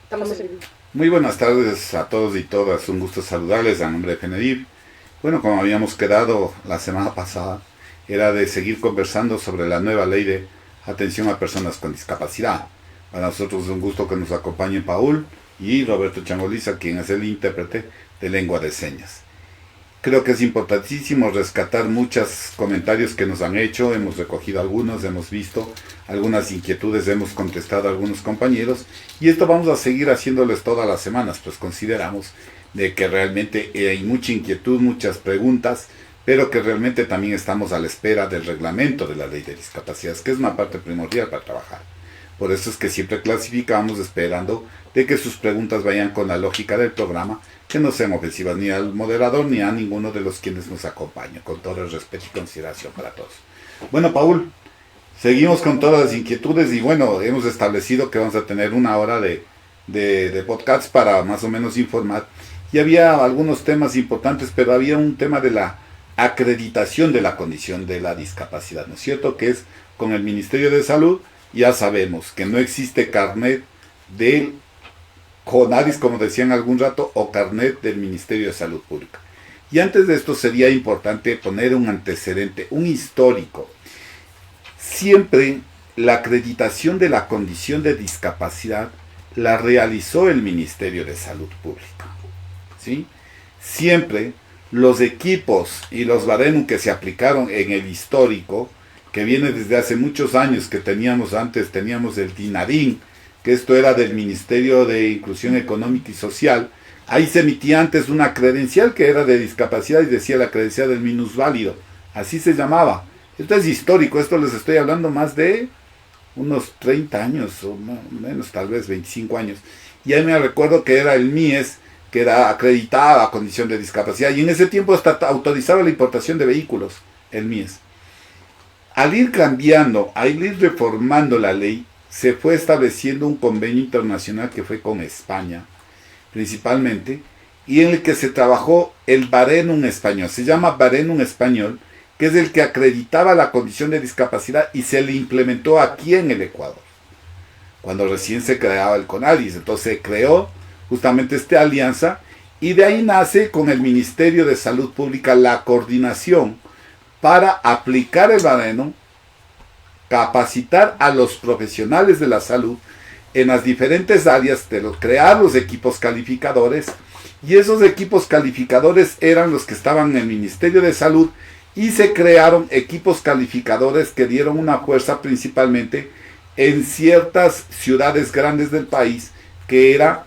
Estamos en vivo. Muy buenas tardes a todos y todas, un gusto saludarles a nombre de FENEDIV. Bueno, como habíamos quedado la semana pasada, era de seguir conversando sobre la nueva ley de atención a personas con discapacidad. Para nosotros es un gusto que nos acompañen Paul y Roberto Changoliza, quien es el intérprete de lengua de señas. Creo que es importantísimo rescatar muchos comentarios que nos han hecho, hemos recogido algunos, hemos visto algunas inquietudes, hemos contestado a algunos compañeros y esto vamos a seguir haciéndoles todas las semanas, pues consideramos de que realmente hay mucha inquietud, muchas preguntas, pero que realmente también estamos a la espera del reglamento de la ley de discapacidades, que es una parte primordial para trabajar. Por eso es que siempre clasificamos esperando de que sus preguntas vayan con la lógica del programa, que no sean ofensivas ni al moderador ni a ninguno de los quienes nos acompañan, con todo el respeto y consideración para todos. Bueno, Paul, seguimos con todas las inquietudes y bueno, hemos establecido que vamos a tener una hora de podcasts para más o menos informar. Y había algunos temas importantes, pero había un tema de la acreditación de la condición de la discapacidad, ¿no es cierto? Que es con el Ministerio de Salud. Ya sabemos que no existe carnet del CONADIS, como decían algún rato, o carnet del Ministerio de Salud Pública. Y antes de esto sería importante poner un antecedente, un histórico. Siempre la acreditación de la condición de discapacidad la realizó el Ministerio de Salud Pública, ¿sí? Siempre los equipos y los baremos que se aplicaron en el histórico, que viene desde hace muchos años, que teníamos el DINADIN, que esto era del Ministerio de Inclusión Económica y Social. Ahí se emitía antes una credencial que era de discapacidad y decía la credencial del minusválido, así se llamaba. Esto es histórico, esto les estoy hablando más de unos 30 años, o menos, tal vez 25 años. Y ahí me recuerdo que era el MIES, que era acreditaba a condición de discapacidad, y en ese tiempo hasta autorizaba la importación de vehículos, el MIES. Al ir cambiando, al ir reformando la ley, se fue estableciendo un convenio internacional que fue con España, principalmente, y en el que se trabajó el Baremum español. Se llama Baremum español, que es el que acreditaba la condición de discapacidad y se le implementó aquí en el Ecuador, cuando recién se creaba el CONADIS. Entonces se creó justamente esta alianza y de ahí nace con el Ministerio de Salud Pública la coordinación para aplicar el Baremum, capacitar a los profesionales de la salud en las diferentes áreas, crear los equipos calificadores, y esos equipos calificadores eran los que estaban en el Ministerio de Salud, y se crearon equipos calificadores que dieron una fuerza principalmente en ciertas ciudades grandes del país, que era,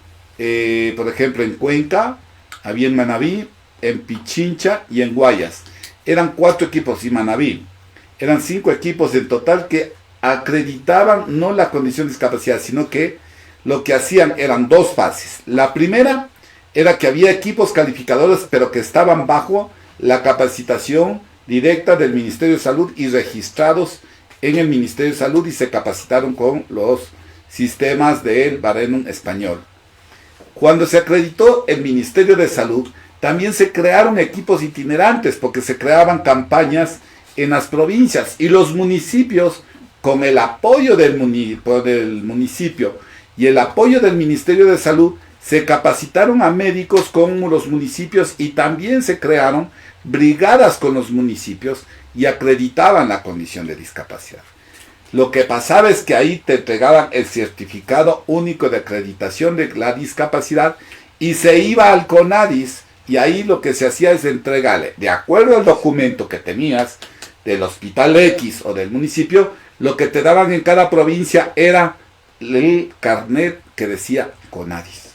por ejemplo, en Cuenca, había en Manabí, en Pichincha y en Guayas. Eran 4 equipos, y Manabí. Eran 5 equipos en total que acreditaban no la condición de discapacidad, sino que lo que hacían eran 2 fases. La primera era que había equipos calificadores, pero que estaban bajo la capacitación directa del Ministerio de Salud y registrados en el Ministerio de Salud y se capacitaron con los sistemas del Baremum español. Cuando se acreditó el Ministerio de Salud, también se crearon equipos itinerantes, porque se creaban campañas en las provincias y los municipios, con el apoyo del municipio y el apoyo del Ministerio de Salud, se capacitaron a médicos con los municipios y también se crearon brigadas con los municipios y acreditaban la condición de discapacidad. Lo que pasaba es que ahí te entregaban el certificado único de acreditación de la discapacidad y se iba al CONADIS, y ahí lo que se hacía es entregarle, de acuerdo al documento que tenías del hospital X o del municipio, lo que te daban en cada provincia era el carnet que decía CONADIS.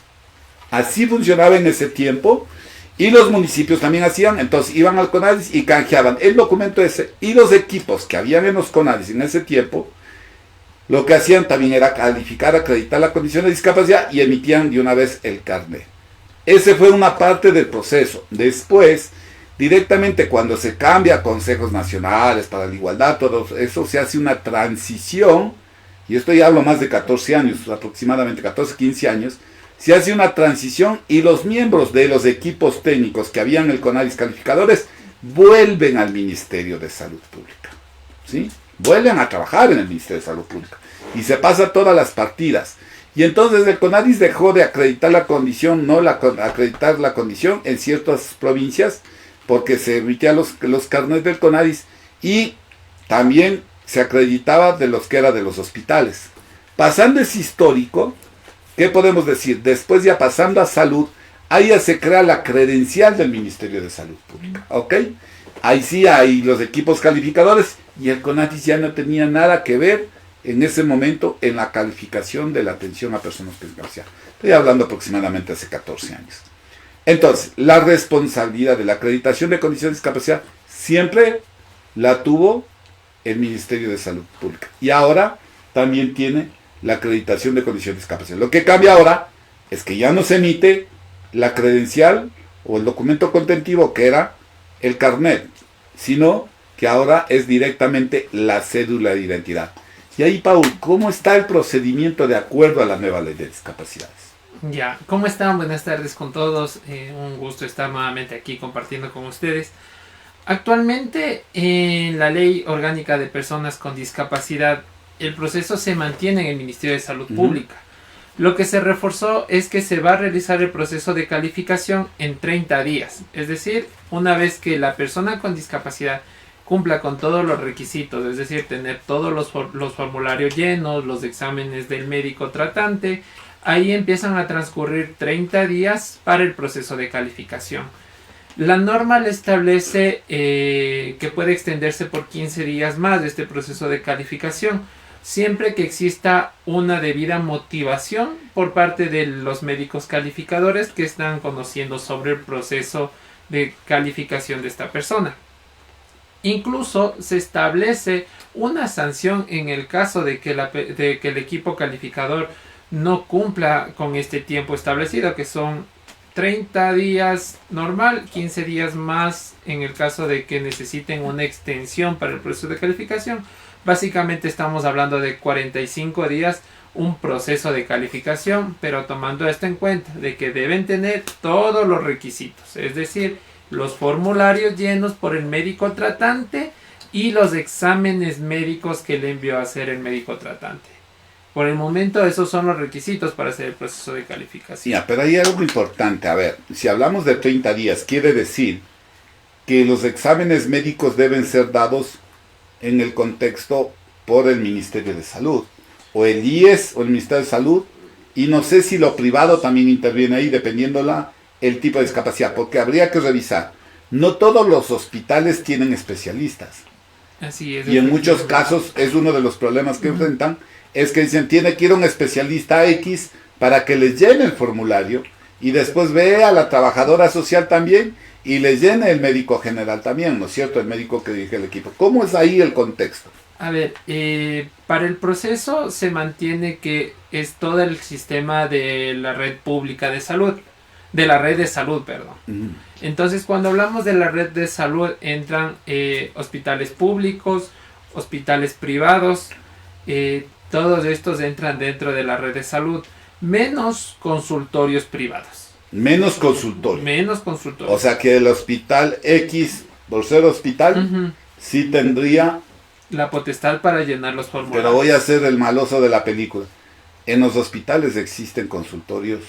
Así funcionaba en ese tiempo, y los municipios también hacían. Entonces iban al CONADIS y canjeaban el documento ese, y los equipos que habían en los CONADIS en ese tiempo, lo que hacían también era calificar, acreditar la condición de discapacidad y emitían de una vez el carnet. Ese fue una parte del proceso. Después, directamente cuando se cambia a consejos nacionales para la igualdad, todo eso, se hace una transición, y esto ya hablo más de 14 años, aproximadamente 14, 15 años, se hace una transición y los miembros de los equipos técnicos que habían en el CONADIS calificadores vuelven al Ministerio de Salud Pública, ¿sí? Vuelven a trabajar en el Ministerio de Salud Pública y se pasa todas las partidas. Y entonces el CONADIS dejó de acreditar la condición, acreditar la condición en ciertas provincias, porque se emitían los carnets del CONADIS y también se acreditaba de los que era de los hospitales. Pasando ese histórico, ¿qué podemos decir? Después ya pasando a salud, ahí ya se crea la credencial del Ministerio de Salud Pública, ¿ok? Ahí sí hay los equipos calificadores y el CONADIS ya no tenía nada que ver en ese momento en la calificación de la atención a personas con discapacidad. Estoy hablando aproximadamente hace 14 años. Entonces, la responsabilidad de la acreditación de condiciones de discapacidad siempre la tuvo el Ministerio de Salud Pública. Y ahora también tiene la acreditación de condiciones de discapacidad. Lo que cambia ahora es que ya no se emite la credencial o el documento contentivo que era el carnet, sino que ahora es directamente la cédula de identidad. Y ahí, Paul, ¿cómo está el procedimiento de acuerdo a la nueva ley de discapacidades? Ya, ¿cómo están? Buenas tardes con todos. Un gusto estar nuevamente aquí compartiendo con ustedes. Actualmente, en la Ley Orgánica de Personas con Discapacidad, el proceso se mantiene en el Ministerio de Salud Pública. Lo que se reforzó es que se va a realizar el proceso de calificación en 30 días. Es decir, una vez que la persona con discapacidad cumpla con todos los requisitos, es decir, tener todos los formularios llenos, los exámenes del médico tratante, ahí empiezan a transcurrir 30 días para el proceso de calificación. La norma le establece que puede extenderse por 15 días más de este proceso de calificación, siempre que exista una debida motivación por parte de los médicos calificadores que están conociendo sobre el proceso de calificación de esta persona. Incluso se establece una sanción en el caso de que el equipo calificador no cumpla con este tiempo establecido, que son 30 días normal, 15 días más en el caso de que necesiten una extensión para el proceso de calificación. Básicamente estamos hablando de 45 días, un proceso de calificación, pero tomando esto en cuenta, de que deben tener todos los requisitos, es decir, los formularios llenos por el médico tratante y los exámenes médicos que le envió a hacer el médico tratante. Por el momento esos son los requisitos para hacer el proceso de calificación. Ya, pero hay algo importante. A ver, si hablamos de 30 días, quiere decir que los exámenes médicos deben ser dados en el contexto por el Ministerio de Salud, o el IES o el Ministerio de Salud, y no sé si lo privado también interviene ahí, dependiendo el tipo de discapacidad, porque habría que revisar. No todos los hospitales tienen especialistas. Así es. Y en muchos casos es uno de los problemas que enfrentan, es que dicen, tiene que ir un especialista X para que les llene el formulario, y después ve a la trabajadora social también, y les llene el médico general también, ¿no es cierto? El médico que dirige el equipo. ¿Cómo es ahí el contexto? A ver, para el proceso se mantiene que es todo el sistema de la red pública de salud. De la red de salud, perdón. Entonces, cuando hablamos de la red de salud, entran hospitales públicos, hospitales privados, todos estos entran dentro de la red de salud, menos consultorios privados. Menos consultorios. Menos consultorios. O sea que el hospital X, por ser hospital, sí tendría... la potestad para llenar los formularios. Pero voy a ser el maloso de la película. En los hospitales existen consultorios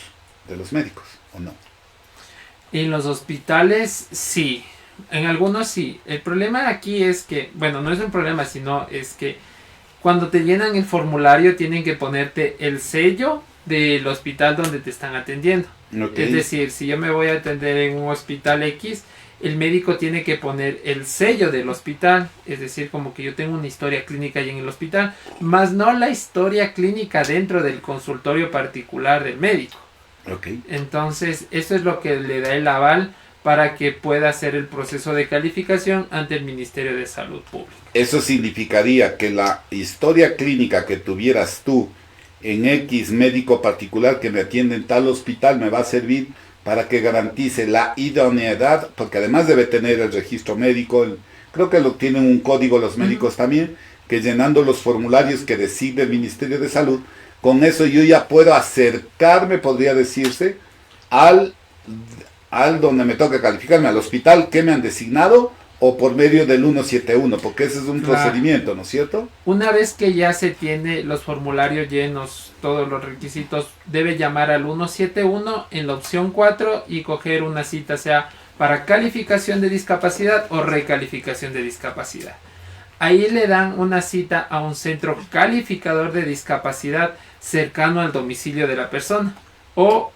de los médicos, ¿o no? En los hospitales sí, en algunos sí. El problema aquí es que, bueno, no es un problema, sino es que cuando te llenan el formulario tienen que ponerte el sello del hospital donde te están atendiendo. Okay. Es decir, si yo me voy a atender en un hospital X, el médico tiene que poner el sello del hospital, es decir, como que yo tengo una historia clínica ahí en el hospital, más no la historia clínica dentro del consultorio particular del médico. Okay. Entonces, eso es lo que le da el aval para que pueda hacer el proceso de calificación ante el Ministerio de Salud Pública. Eso significaría que la historia clínica que tuvieras tú en X médico particular que me atiende en tal hospital me va a servir para que garantice la idoneidad, porque además debe tener el registro médico, creo que lo tienen un código los médicos también, que llenando los formularios que decide el Ministerio de Salud, con eso yo ya puedo acercarme, podría decirse, al donde me toca calificarme, al hospital que me han designado, o por medio del 171? Porque ese es un procedimiento, ¿no es cierto? Una vez que ya se tiene los formularios llenos, todos los requisitos, debe llamar al 171 en la opción 4 y coger una cita, sea para calificación de discapacidad o recalificación de discapacidad. Ahí le dan una cita a un centro calificador de discapacidad cercano al domicilio de la persona. O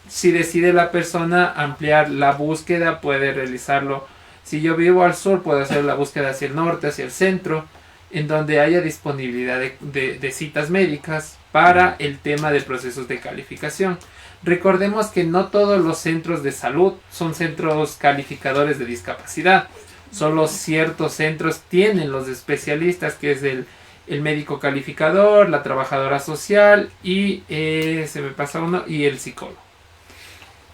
si decide la persona ampliar la búsqueda, puede realizarlo. Si yo vivo al sur, puedo hacer la búsqueda hacia el norte, hacia el centro, en donde haya disponibilidad de citas médicas para el tema de procesos de calificación. Recordemos que no todos los centros de salud son centros calificadores de discapacidad. Solo ciertos centros tienen los especialistas, que es el médico calificador, la trabajadora social y se me pasa uno, y el psicólogo.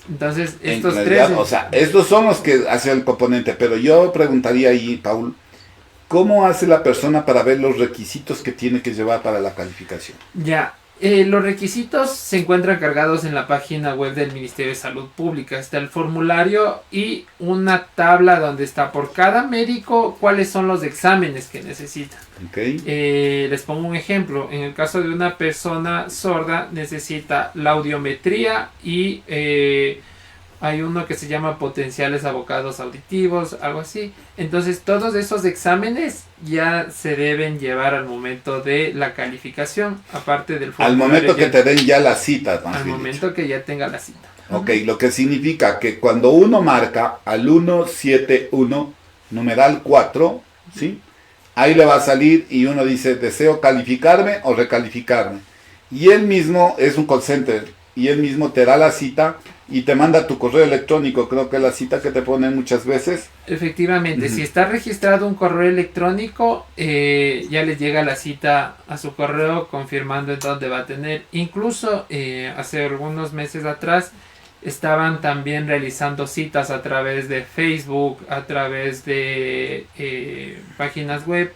Entonces, estos tres... O sea, estos son los que hacen el componente, pero yo preguntaría ahí, Paul, ¿cómo hace la persona para ver los requisitos que tiene que llevar para la calificación? Ya, los requisitos se encuentran cargados en la página web del Ministerio de Salud Pública. Está el formulario y una tabla donde está por cada médico cuáles son los exámenes que necesitan. Okay. Les pongo un ejemplo. En el caso de una persona sorda necesita la audiometría y hay uno que se llama potenciales abocados auditivos, algo así. Entonces todos esos exámenes ya se deben llevar al momento de la calificación, aparte del formulario. Al momento que te den ya la cita. Al momento que ya tenga la cita. Ok, lo que significa que cuando uno marca al 171, numeral 4, ¿sí? Ahí le va a salir y uno dice, deseo calificarme o recalificarme. Y él mismo es un call center y él mismo te da la cita y te manda tu correo electrónico, creo que es la cita que te ponen muchas veces. Efectivamente, si está registrado un correo electrónico, ya les llega la cita a su correo confirmando en dónde va a tener. Incluso hace algunos meses atrás estaban también realizando citas a través de Facebook, a través de páginas web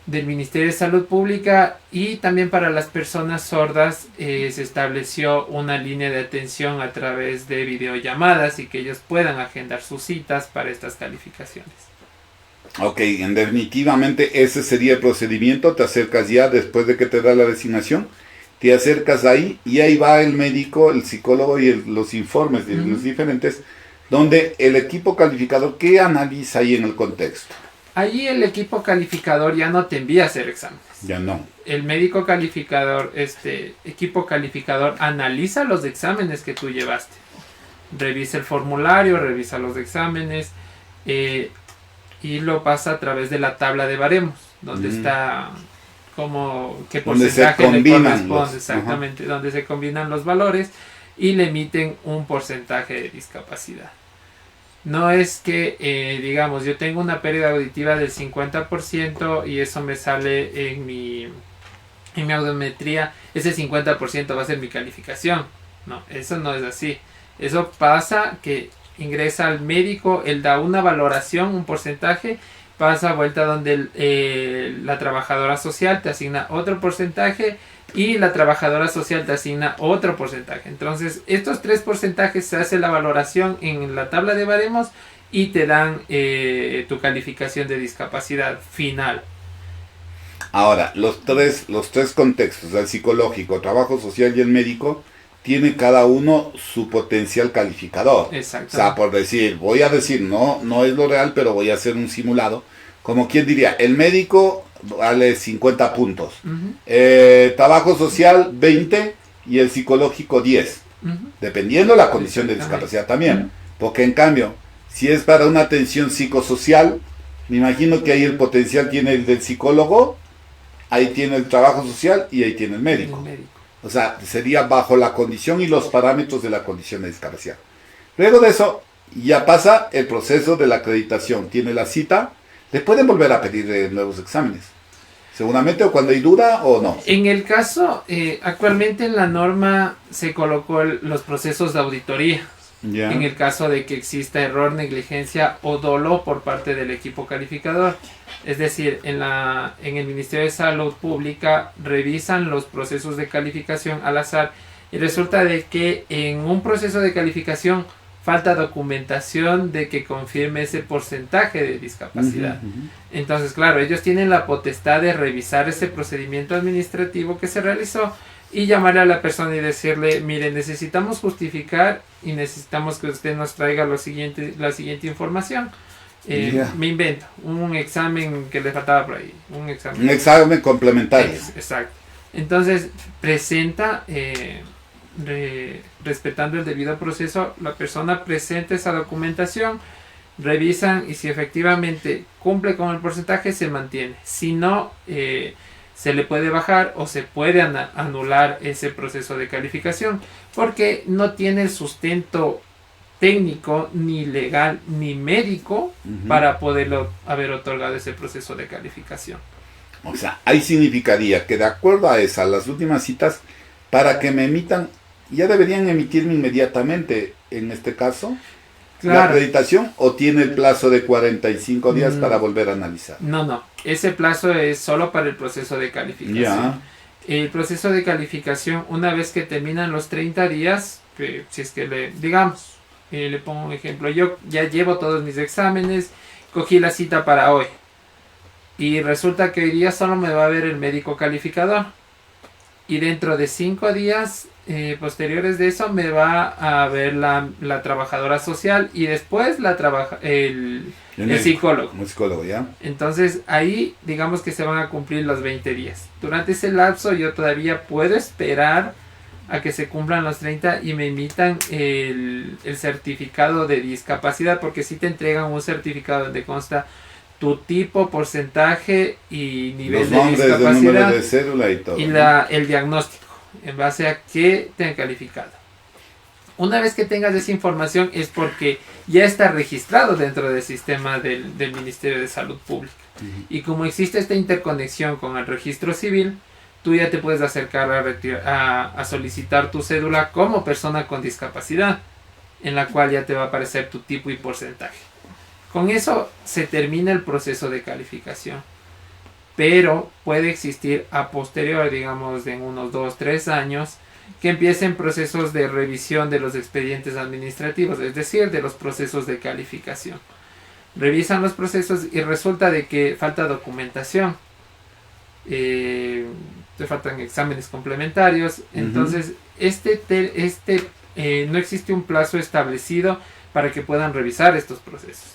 del Ministerio de Salud Pública, y también para las personas sordas se estableció una línea de atención a través de videollamadas y que ellos puedan agendar sus citas para estas calificaciones. Ok, definitivamente ese sería el procedimiento. Te acercas ya después de que te da la designación, te acercas ahí y ahí va el médico, el psicólogo y los informes de los diferentes, donde el equipo calificador, ¿qué analiza ahí en el contexto? Allí el equipo calificador ya no te envía a hacer exámenes. Ya no. El médico calificador, equipo calificador, analiza los exámenes que tú llevaste. Revisa el formulario, revisa los exámenes y lo pasa a través de la tabla de baremos, donde está como qué porcentaje le corresponde, exactamente, donde se combinan los valores y le emiten un porcentaje de discapacidad. No es que, digamos, yo tengo una pérdida auditiva del 50% y eso me sale en mi audiometría, ese 50% va a ser mi calificación. No, eso no es así. Eso pasa que ingresa al médico, él da una valoración, un porcentaje, pasa a vuelta donde la trabajadora social te asigna otro porcentaje y la trabajadora social te asigna otro porcentaje. Entonces, estos tres porcentajes se hace la valoración en la tabla de baremos y te dan tu calificación de discapacidad final. Ahora, los tres contextos, el psicológico, trabajo social y el médico, tiene cada uno su potencial calificador. Exacto. O sea, por decir, voy a decir, no es lo real, pero voy a hacer un simulado. Como quien diría, el médico vale 50 puntos. Trabajo social 20 y el psicológico 10. Dependiendo la condición de discapacidad también. Porque en cambio, si es para una atención psicosocial, me imagino que ahí el potencial tiene el del psicólogo, ahí tiene el trabajo social y ahí tiene el médico. O sea, sería bajo la condición y los parámetros de la condición de discapacidad. Luego de eso, ya pasa el proceso de la acreditación. Tiene la cita, le pueden volver a pedir nuevos exámenes. Seguramente, o cuando hay duda o no. En el caso, actualmente en la norma se colocó los procesos de auditoría. Ya. En el caso de que exista error, negligencia o dolo por parte del equipo calificador. Es decir, en el Ministerio de Salud Pública revisan los procesos de calificación al azar y resulta de que en un proceso de calificación falta documentación de que confirme ese porcentaje de discapacidad. Entonces, claro, ellos tienen la potestad de revisar ese procedimiento administrativo que se realizó y llamarle a la persona y decirle, mire, necesitamos justificar y necesitamos que usted nos traiga la siguiente información. Me invento, un examen que le faltaba por ahí. Un examen complementario. Exacto. Entonces, presenta, respetando el debido proceso, la persona presenta esa documentación, revisan y si efectivamente cumple con el porcentaje, se mantiene. Si no, se le puede bajar o se puede anular ese proceso de calificación porque no tiene el sustento técnico, ni legal, ni médico para poderlo haber otorgado ese proceso de calificación. O sea, ahí significaría que de acuerdo a las últimas citas, para que me emitan, ya deberían emitirme inmediatamente, en este caso, la acreditación, o tiene el plazo de 45 días para volver a analizar. No, ese plazo es solo para el proceso de calificación. Ya. El proceso de calificación, una vez que terminan los 30 días, si es que le pongo un ejemplo, yo ya llevo todos mis exámenes, cogí la cita para hoy y resulta que hoy día solo me va a ver el médico calificador y dentro de 5 días posteriores de eso me va a ver la trabajadora social y después el psicólogo. Un psicólogo, ¿ya? Entonces ahí digamos que se van a cumplir los 20 días. Durante ese lapso yo todavía puedo esperar a que se cumplan los 30 y me emitan el certificado de discapacidad, porque si te entregan un certificado donde consta tu tipo, porcentaje y nivel los de nombres, discapacidad, el número de cédula y todo. Y el diagnóstico, en base a qué te han calificado. Una vez que tengas esa información es porque ya está registrado dentro del sistema del Ministerio de Salud Pública. Y como existe esta interconexión con el registro civil, tú ya te puedes acercar a solicitar tu cédula como persona con discapacidad, en la cual ya te va a aparecer tu tipo y porcentaje. Con eso se termina el proceso de calificación, pero puede existir a posterior, digamos, en unos 2-3 años, que empiecen procesos de revisión de los expedientes administrativos, es decir, de los procesos de calificación. Revisan los procesos y resulta de que falta documentación. Te faltan exámenes complementarios. Entonces no existe un plazo establecido para que puedan revisar estos procesos,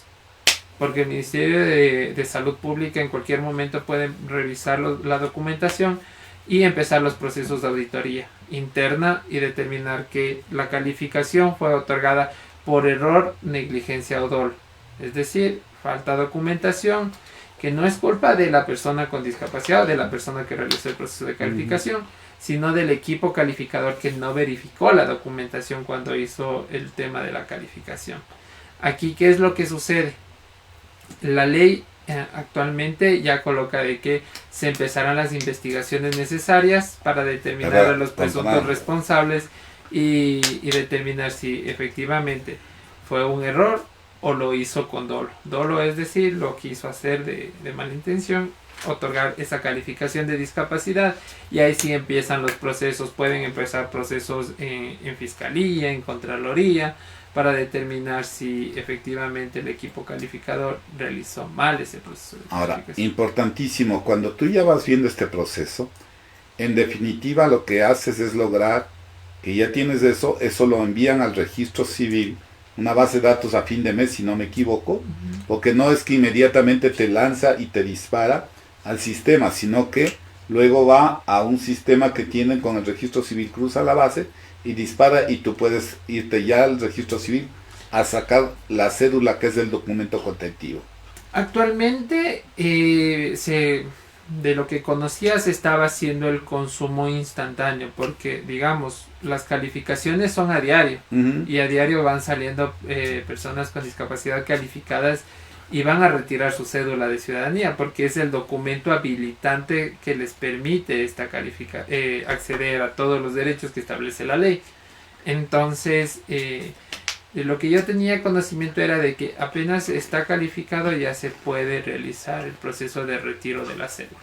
porque el Ministerio de Salud Pública en cualquier momento puede revisar la documentación y empezar los procesos de auditoría interna y determinar que la calificación fue otorgada por error, negligencia o dolo, es decir, falta documentación, que no es culpa de la persona con discapacidad o de la persona que realizó el proceso de calificación, sino del equipo calificador que no verificó la documentación cuando hizo el tema de la calificación. Aquí, ¿qué es lo que sucede? La ley actualmente ya coloca de que se empezarán las investigaciones necesarias para determinar a los presuntos responsables y determinar si efectivamente fue un error o lo hizo con dolo. Dolo es decir, lo quiso hacer de mala intención, otorgar esa calificación de discapacidad, y ahí sí empiezan los procesos. Pueden empezar procesos en fiscalía, en contraloría, para determinar si efectivamente el equipo calificador realizó mal ese proceso de calificación. Ahora, importantísimo, cuando tú ya vas viendo este proceso, en definitiva lo que haces es lograr que ya tienes eso lo envían al registro civil, una base de datos a fin de mes, si no me equivoco, porque no es que inmediatamente te lanza y te dispara al sistema, sino que luego va a un sistema que tienen con el registro civil, cruza la base y dispara, y tú puedes irte ya al registro civil a sacar la cédula, que es el documento constitutivo. Actualmente de lo que conocía se estaba haciendo el consumo instantáneo, porque digamos las calificaciones son a diario y a diario van saliendo personas con discapacidad calificadas y van a retirar su cédula de ciudadanía, porque es el documento habilitante que les permite acceder a todos los derechos que establece la ley. Entonces de lo que yo tenía conocimiento era de que apenas está calificado ya se puede realizar el proceso de retiro de la cédula.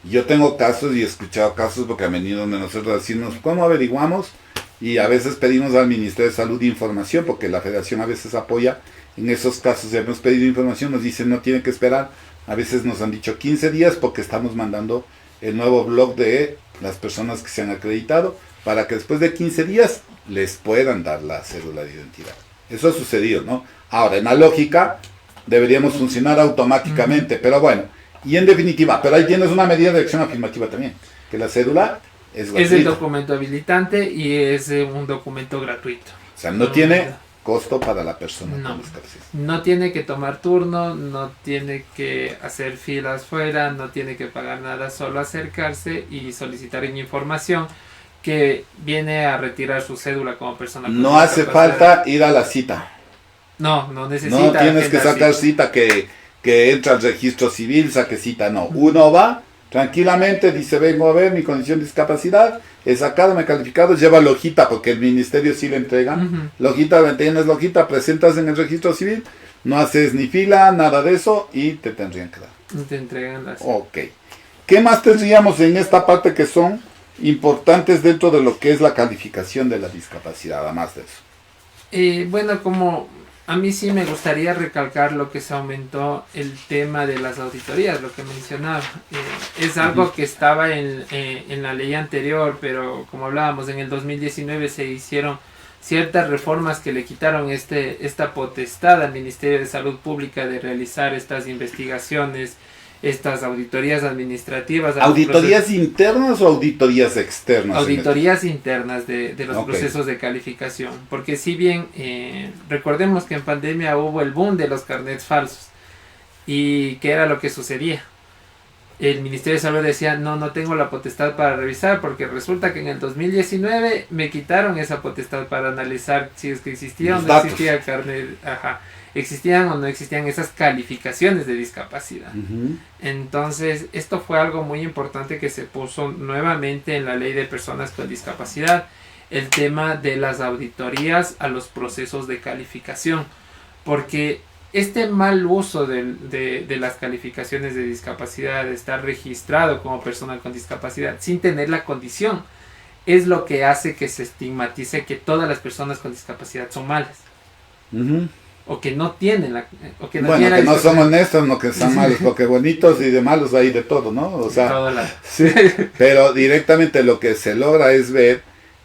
Yo tengo casos y he escuchado casos porque han venido donde nosotros decimos, ¿cómo averiguamos y a veces pedimos al Ministerio de Salud información, porque la Federación a veces apoya. En esos casos hemos pedido información, nos dicen no tienen que esperar, a veces nos han dicho 15 días porque estamos mandando el nuevo blog de las personas que se han acreditado para que después de 15 días les puedan dar la cédula de identidad. Eso ha sucedido, ¿no? Ahora, en la lógica deberíamos funcionar automáticamente, pero bueno, y en definitiva, pero ahí tienes una medida de acción afirmativa también, que la cédula es gratuita. Es el documento habilitante y es un documento gratuito. O sea, no tiene costo para la persona con discapacidad. No tiene que tomar turno, no tiene que hacer filas fuera, no tiene que pagar nada, solo acercarse y solicitar información que viene a retirar su cédula como persona con No hace falta ir a la cita. No necesita. No tienes que sacar cita que entra al registro civil, saque cita, no. Uno va tranquilamente, dice, vengo a ver mi condición de discapacidad, he sacado, me he calificado, lleva la hojita, porque el ministerio sí le entrega. La hojita, tienes la hojita, presentas en el registro civil, no haces ni fila, nada de eso, y te tendrían que dar. Te entregan la cita. Ok. ¿Qué más tendríamos en esta parte que son importantes dentro de lo que es la calificación de la discapacidad, además de eso? Bueno, como a mí sí me gustaría recalcar lo que se aumentó el tema de las auditorías, lo que mencionaba. Es algo que estaba en la ley anterior, pero como hablábamos, en el 2019 se hicieron ciertas reformas que le quitaron esta potestad al Ministerio de Salud Pública de realizar estas investigaciones, estas auditorías administrativas. ¿Auditorías internas o auditorías externas? Auditorías internas de los Ok. procesos de calificación. Porque si bien recordemos que en pandemia hubo el boom de los carnets falsos. ¿Y qué era lo que sucedía? El Ministerio de Salud decía, no tengo la potestad para revisar, porque resulta que en el 2019 me quitaron esa potestad para analizar si es que existía o no existía carnet. Existían o no existían esas calificaciones de discapacidad. Entonces, esto fue algo muy importante que se puso nuevamente en la ley de personas con discapacidad, el tema de las auditorías a los procesos de calificación, porque este mal uso de las calificaciones de discapacidad, de estar registrado como persona con discapacidad sin tener la condición, es lo que hace que se estigmatice que todas las personas con discapacidad son malas. O que no tienen que no son honestos, no que son malos, porque bonitos y de malos hay de todo, ¿no? O sea, sí, pero directamente lo que se logra es ver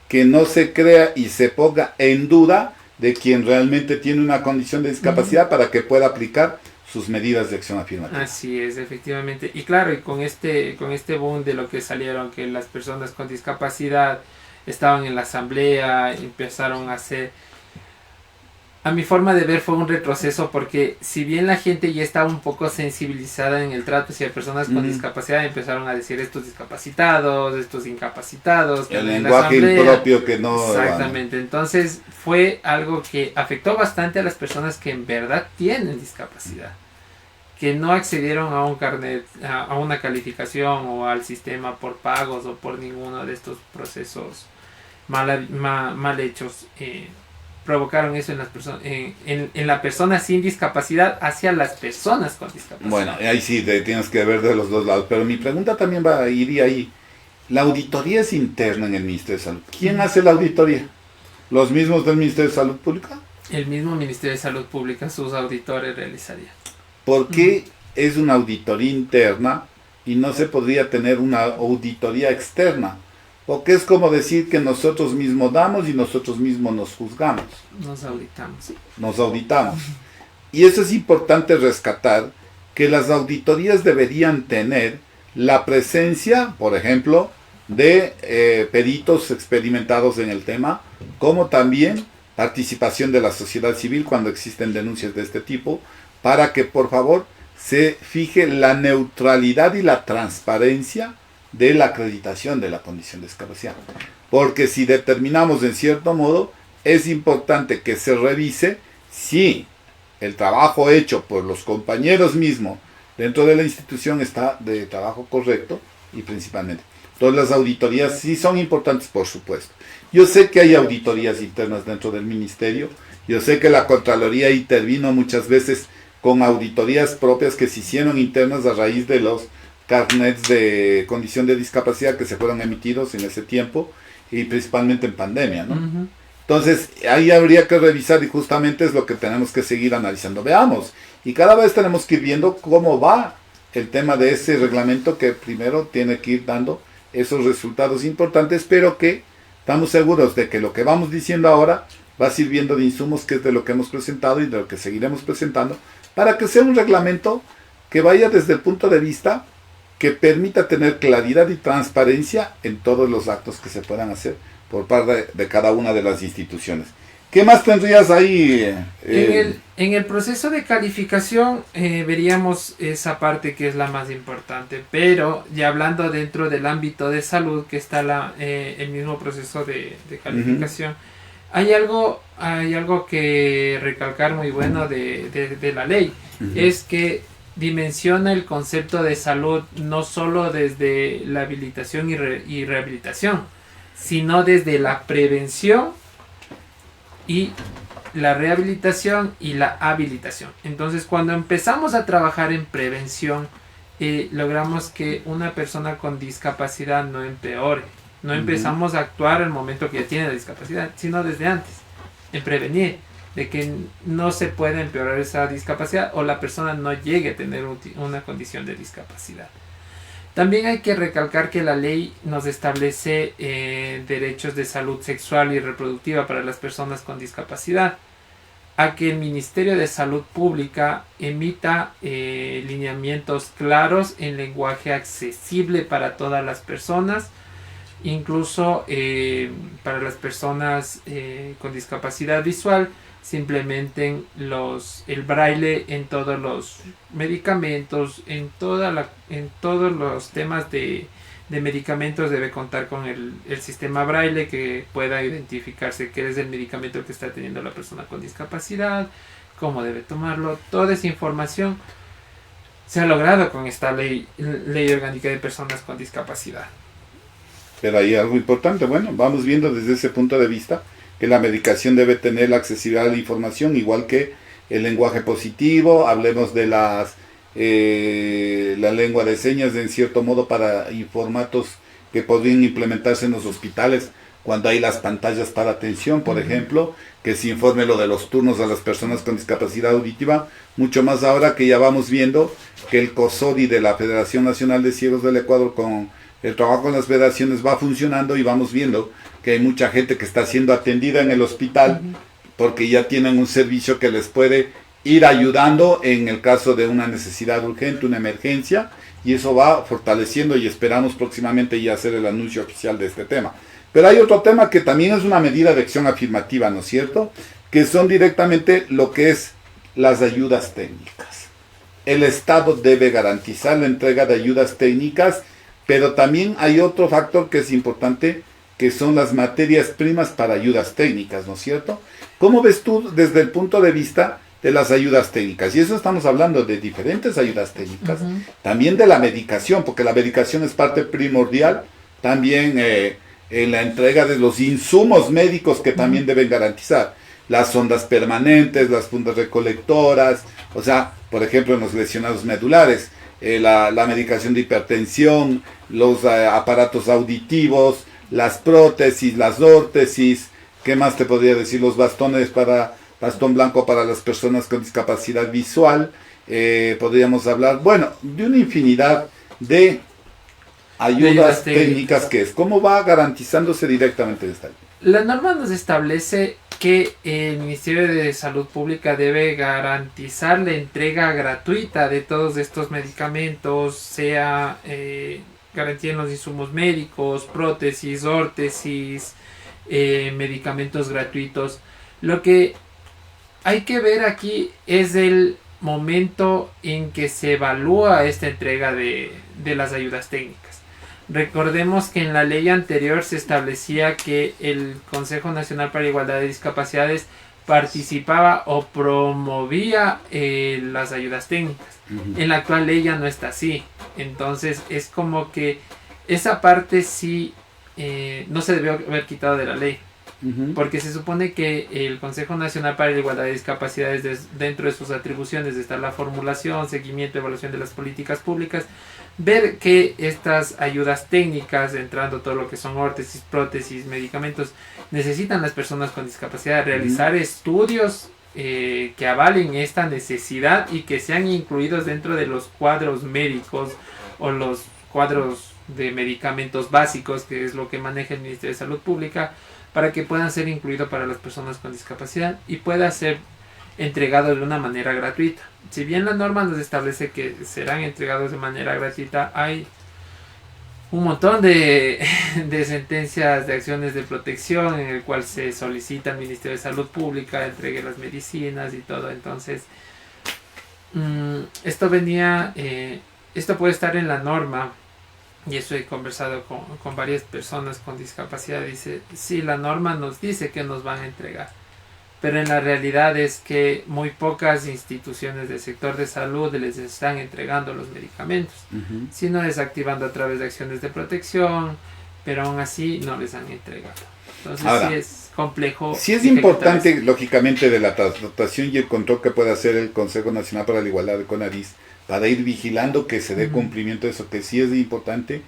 que no se crea y se ponga en duda de quien realmente tiene una condición de discapacidad para que pueda aplicar sus medidas de acción afirmativa. Así es, efectivamente. Y claro, y con este boom de lo que salieron, que las personas con discapacidad estaban en la asamblea, empezaron a hacer... A mi forma de ver fue un retroceso, porque si bien la gente ya estaba un poco sensibilizada en el trato hacia personas con discapacidad, empezaron a decir estos discapacitados, estos incapacitados. El lenguaje impropio que no... Exactamente, entonces fue algo que afectó bastante a las personas que en verdad tienen discapacidad, que no accedieron a un carnet, a una calificación o al sistema por pagos o por ninguno de estos procesos mal hechos. Provocaron eso en las personas, en la persona sin discapacidad hacia las personas con discapacidad. Bueno, ahí sí tienes que ver de los dos lados, pero mi pregunta también iría ahí. La auditoría es interna en el Ministerio de Salud. ¿Quién hace la auditoría? ¿Los mismos del Ministerio de Salud Pública? El mismo Ministerio de Salud Pública, sus auditores realizarían. ¿Por qué es una auditoría interna y no se podría tener una auditoría externa? Porque es como decir que nosotros mismos damos y nosotros mismos nos juzgamos. Nos auditamos. Nos auditamos. Y eso es importante rescatar, que las auditorías deberían tener la presencia, por ejemplo, de peritos experimentados en el tema, como también participación de la sociedad civil cuando existen denuncias de este tipo, para que por favor se fije la neutralidad y la transparencia de la acreditación de la condición de discapacidad. Porque si determinamos en cierto modo, es importante que se revise si el trabajo hecho por los compañeros mismos dentro de la institución está de trabajo correcto, y principalmente. Todas las auditorías sí son importantes, por supuesto. Yo sé que hay auditorías internas dentro del ministerio, yo sé que la Contraloría intervino muchas veces con auditorías propias que se hicieron internas a raíz de los carnets de condición de discapacidad que se fueron emitidos en ese tiempo, y principalmente en pandemia, ¿no? Ujú. Entonces, ahí habría que revisar y justamente es lo que tenemos que seguir analizando. Veamos, y cada vez tenemos que ir viendo cómo va el tema de ese reglamento que primero tiene que ir dando esos resultados importantes, pero que estamos seguros de que lo que vamos diciendo ahora va sirviendo de insumos, que es de lo que hemos presentado y de lo que seguiremos presentando, para que sea un reglamento que vaya desde el punto de vista que permita tener claridad y transparencia en todos los actos que se puedan hacer por parte de cada una de las instituciones. ¿Qué más tendrías ahí? En el proceso de calificación veríamos esa parte que es la más importante, pero ya hablando dentro del ámbito de salud, que está el mismo proceso de calificación, hay algo que recalcar muy bueno de la ley, es que dimensiona el concepto de salud no solo desde la habilitación y rehabilitación, sino desde la prevención y la rehabilitación y la habilitación. Entonces, cuando empezamos a trabajar en prevención, logramos que una persona con discapacidad no empeore. No empezamos a actuar al momento que ya tiene la discapacidad, sino desde antes, en prevenir de que no se pueda empeorar esa discapacidad o la persona no llegue a tener una condición de discapacidad. También hay que recalcar que la ley nos establece derechos de salud sexual y reproductiva para las personas con discapacidad, a que el Ministerio de Salud Pública emita lineamientos claros en lenguaje accesible para todas las personas, incluso para las personas con discapacidad visual, se implementen el braille en todos los medicamentos, en todos los temas de medicamentos debe contar con el sistema braille que pueda identificarse qué es el medicamento que está teniendo la persona con discapacidad, cómo debe tomarlo. Toda esa información se ha logrado con esta ley orgánica de personas con discapacidad. Pero hay algo importante, bueno, vamos viendo desde ese punto de vista que la medicación debe tener la accesibilidad a la información, igual que el lenguaje positivo, hablemos de la lengua de señas, en cierto modo, para formatos que podrían implementarse en los hospitales, cuando hay las pantallas para atención, por ejemplo, que se informe lo de los turnos a las personas con discapacidad auditiva, mucho más ahora que ya vamos viendo que el COSODI de la Federación Nacional de Ciegos del Ecuador con el trabajo en las federaciones va funcionando y vamos viendo que hay mucha gente que está siendo atendida en el hospital porque ya tienen un servicio que les puede ir ayudando en el caso de una necesidad urgente, una emergencia, y eso va fortaleciendo y esperamos próximamente ya hacer el anuncio oficial de este tema. Pero hay otro tema que también es una medida de acción afirmativa, ¿no es cierto? Que son directamente lo que es las ayudas técnicas. El Estado debe garantizar la entrega de ayudas técnicas, pero también hay otro factor que es importante, que son las materias primas para ayudas técnicas, ¿no es cierto? ¿Cómo ves tú desde el punto de vista de las ayudas técnicas? Y eso estamos hablando de diferentes ayudas técnicas, también de la medicación, porque la medicación es parte primordial, también en la entrega de los insumos médicos que también deben garantizar, las sondas permanentes, las fundas recolectoras, o sea, por ejemplo en los lesionados medulares, la medicación de hipertensión, los aparatos auditivos, las prótesis, las órtesis, ¿qué más te podría decir? Los bastón blanco para las personas con discapacidad visual, podríamos hablar, bueno, de una infinidad de ayudas técnicas que es. ¿Cómo va garantizándose directamente esta ley? La norma nos establece que el Ministerio de Salud Pública debe garantizar la entrega gratuita de todos estos medicamentos, sea garantía en los insumos médicos, prótesis, órtesis, medicamentos gratuitos. Lo que hay que ver aquí es el momento en que se evalúa esta entrega de las ayudas técnicas. Recordemos que en la ley anterior se establecía que el Consejo Nacional para la Igualdad de Discapacidades participaba o promovía las ayudas técnicas. En la actual ley ya no está así. Entonces es como que esa parte sí no se debió haber quitado de la ley. Porque se supone que el Consejo Nacional para la Igualdad de Discapacidades, dentro de sus atribuciones está la formulación, seguimiento, evaluación de las políticas públicas, ver que estas ayudas técnicas, entrando todo lo que son órtesis, prótesis, medicamentos, necesitan las personas con discapacidad, realizar estudios que avalen esta necesidad y que sean incluidos dentro de los cuadros médicos o los cuadros de medicamentos básicos, que es lo que maneja el Ministerio de Salud Pública, para que puedan ser incluidos para las personas con discapacidad y pueda ser entregado de una manera gratuita. Si bien la norma nos establece que serán entregados de manera gratuita, hay un montón de sentencias de acciones de protección en el cual se solicita al Ministerio de Salud Pública entregue las medicinas y todo. Entonces esto puede estar en la norma, y eso he conversado con varias personas con discapacidad. Dice, sí, la norma nos dice que nos van a entregar, pero en la realidad es que muy pocas instituciones del sector de salud les están entregando los medicamentos, sino desactivando a través de acciones de protección, pero aún así no les han entregado. Entonces ahora, sí es complejo. Sí es importante, lógicamente, de la tratación y el control que puede hacer el Consejo Nacional para la Igualdad de CONADIS, para ir vigilando que se dé cumplimiento de eso, que sí es importante,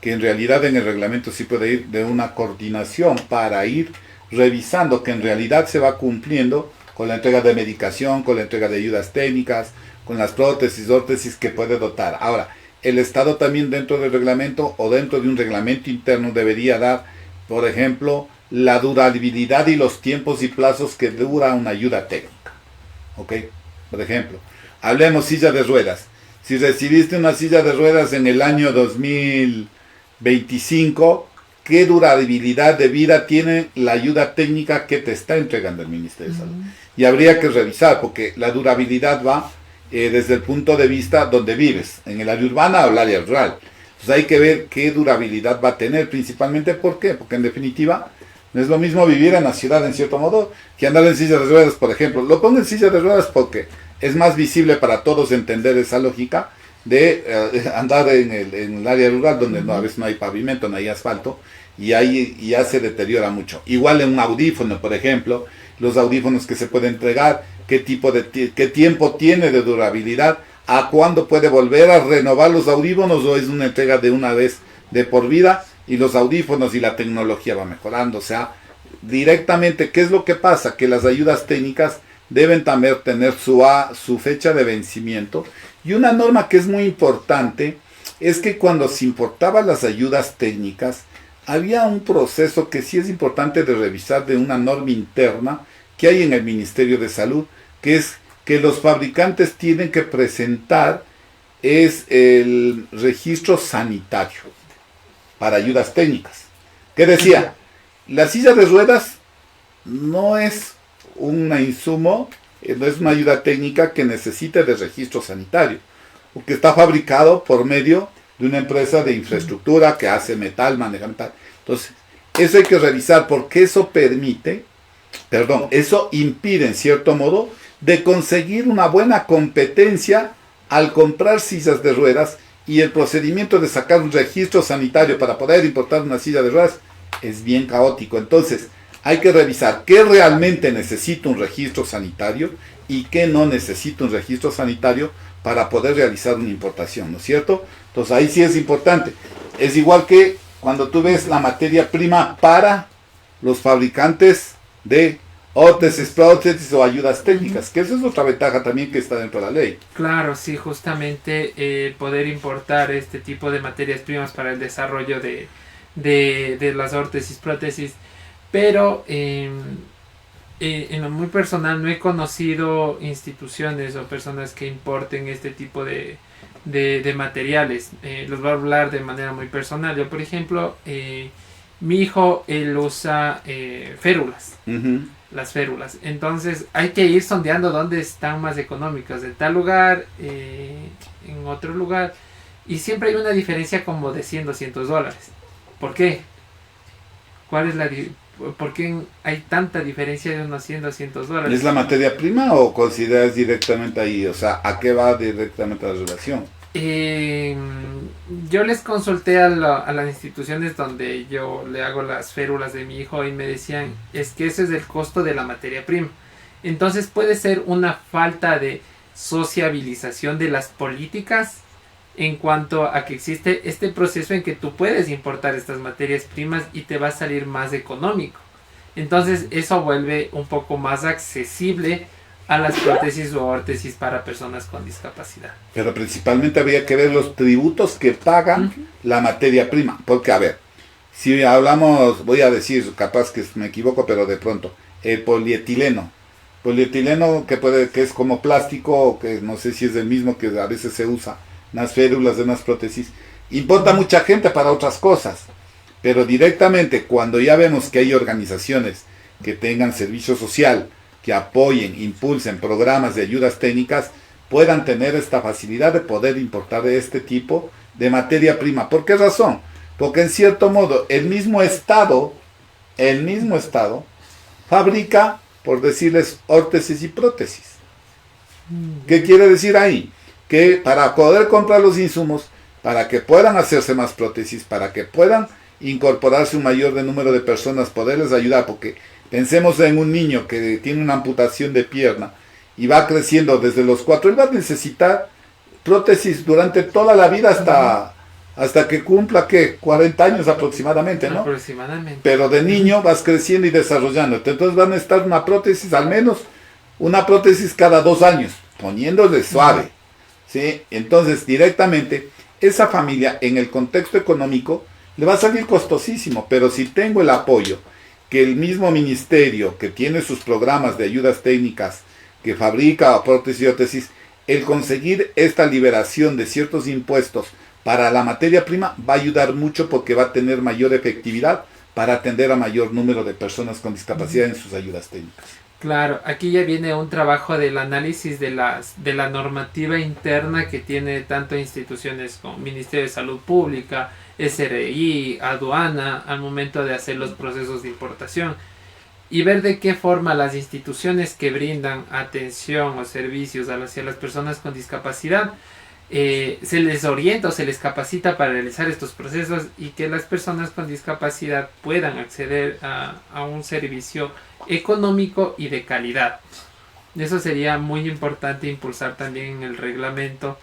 que en realidad en el reglamento sí puede ir de una coordinación para ir revisando que en realidad se va cumpliendo con la entrega de medicación, con la entrega de ayudas técnicas, con las prótesis, órtesis que puede dotar. Ahora, el Estado también dentro del reglamento o dentro de un reglamento interno debería dar, por ejemplo, la durabilidad y los tiempos y plazos que dura una ayuda técnica. ¿Ok? Por ejemplo, hablemos silla de ruedas. Si recibiste una silla de ruedas en el año 2025, ¿qué durabilidad de vida tiene la ayuda técnica que te está entregando el Ministerio de Salud? Y habría que revisar, porque la durabilidad va desde el punto de vista donde vives, en el área urbana o el área rural. Entonces hay que ver qué durabilidad va a tener, principalmente, ¿por qué? Porque en definitiva no es lo mismo vivir en la ciudad, en cierto modo, que andar en silla de ruedas, por ejemplo. Lo pongo en silla de ruedas porque es más visible para todos entender esa lógica de andar en el área rural, donde a veces no hay pavimento, no hay asfalto, y ahí ya se deteriora mucho. Igual en un audífono, por ejemplo, los audífonos que se pueden entregar, qué tiempo tiene de durabilidad, a cuándo puede volver a renovar los audífonos, o es una entrega de una vez de por vida, y los audífonos y la tecnología va mejorando. O sea, directamente, ¿qué es lo que pasa? Que las ayudas técnicas deben también tener su fecha de vencimiento. Y una norma que es muy importante es que cuando se importaban las ayudas técnicas, había un proceso que sí es importante de revisar, de una norma interna que hay en el Ministerio de Salud, que es que los fabricantes tienen que presentar el registro sanitario para ayudas técnicas. ¿Qué decía? La silla de ruedas no es un insumo, no es una ayuda técnica que necesite de registro sanitario, porque está fabricado por medio de una empresa de infraestructura que hace metal, maneja metal. Entonces, eso hay que revisar, porque eso eso impide en cierto modo de conseguir una buena competencia al comprar sillas de ruedas, y el procedimiento de sacar un registro sanitario para poder importar una silla de ruedas es bien caótico. Entonces, hay que revisar qué realmente necesita un registro sanitario y qué no necesita un registro sanitario para poder realizar una importación, ¿no es cierto? Entonces ahí sí es importante. Es igual que cuando tú ves la materia prima para los fabricantes de órtesis, prótesis o ayudas técnicas, que esa es otra ventaja también que está dentro de la ley. Claro, sí, justamente poder importar este tipo de materias primas para el desarrollo de las órtesis, prótesis. Pero en lo muy personal no he conocido instituciones o personas que importen este tipo de materiales. Los voy a hablar de manera muy personal. Yo, por ejemplo, mi hijo, él usa férulas, las férulas. Entonces hay que ir sondeando dónde están más económicas, en tal lugar, en otro lugar. Y siempre hay una diferencia como de $100-200. ¿Por qué? ¿Cuál es la diferencia? ¿Por qué hay tanta diferencia de unos $100-200? ¿Es la materia prima o consideras directamente ahí? O sea, ¿a qué va directamente la relación? yo les consulté a las instituciones donde yo le hago las férulas de mi hijo y me decían, es que ese es el costo de la materia prima. Entonces puede ser una falta de sociabilización de las políticas en cuanto a que existe este proceso en que tú puedes importar estas materias primas y te va a salir más económico. Entonces eso vuelve un poco más accesible a las prótesis o órtesis para personas con discapacidad. Pero principalmente habría que ver los tributos que pagan la materia prima. Porque, a ver, si hablamos, voy a decir, capaz que me equivoco, pero de pronto, el polietileno. Polietileno que es como plástico, que no sé si es el mismo que a veces se usa en las férulas de unas prótesis, importa mucha gente para otras cosas. Pero directamente, cuando ya vemos que hay organizaciones que tengan servicio social, que apoyen, impulsen programas de ayudas técnicas, puedan tener esta facilidad de poder importar este tipo de materia prima. ¿Por qué razón? Porque en cierto modo el mismo Estado fabrica, por decirles, órtesis y prótesis. ¿Qué quiere decir ahí? Que para poder comprar los insumos, para que puedan hacerse más prótesis, para que puedan incorporarse un mayor número de personas, poderles ayudar, porque pensemos en un niño que tiene una amputación de pierna y va creciendo desde los 4, él va a necesitar prótesis durante toda la vida hasta que cumpla, ¿qué? 40 años aproximadamente, ¿no? Aproximadamente. Pero de niño vas creciendo y desarrollando. Entonces van a estar una prótesis, al menos una prótesis cada 2 años, poniéndole suave, ¿sí? Entonces directamente esa familia en el contexto económico le va a salir costosísimo, pero si tengo el apoyo que el mismo ministerio que tiene sus programas de ayudas técnicas, que fabrica prótesis y órtesis, el conseguir esta liberación de ciertos impuestos para la materia prima va a ayudar mucho porque va a tener mayor efectividad para atender a mayor número de personas con discapacidad en sus ayudas técnicas. Claro, aquí ya viene un trabajo del análisis de la normativa interna que tiene tanto instituciones como Ministerio de Salud Pública, SRI, aduana, al momento de hacer los procesos de importación y ver de qué forma las instituciones que brindan atención o servicios hacia las personas con discapacidad se les orienta o se les capacita para realizar estos procesos y que las personas con discapacidad puedan acceder a un servicio económico y de calidad. Eso sería muy importante impulsar también en el reglamento,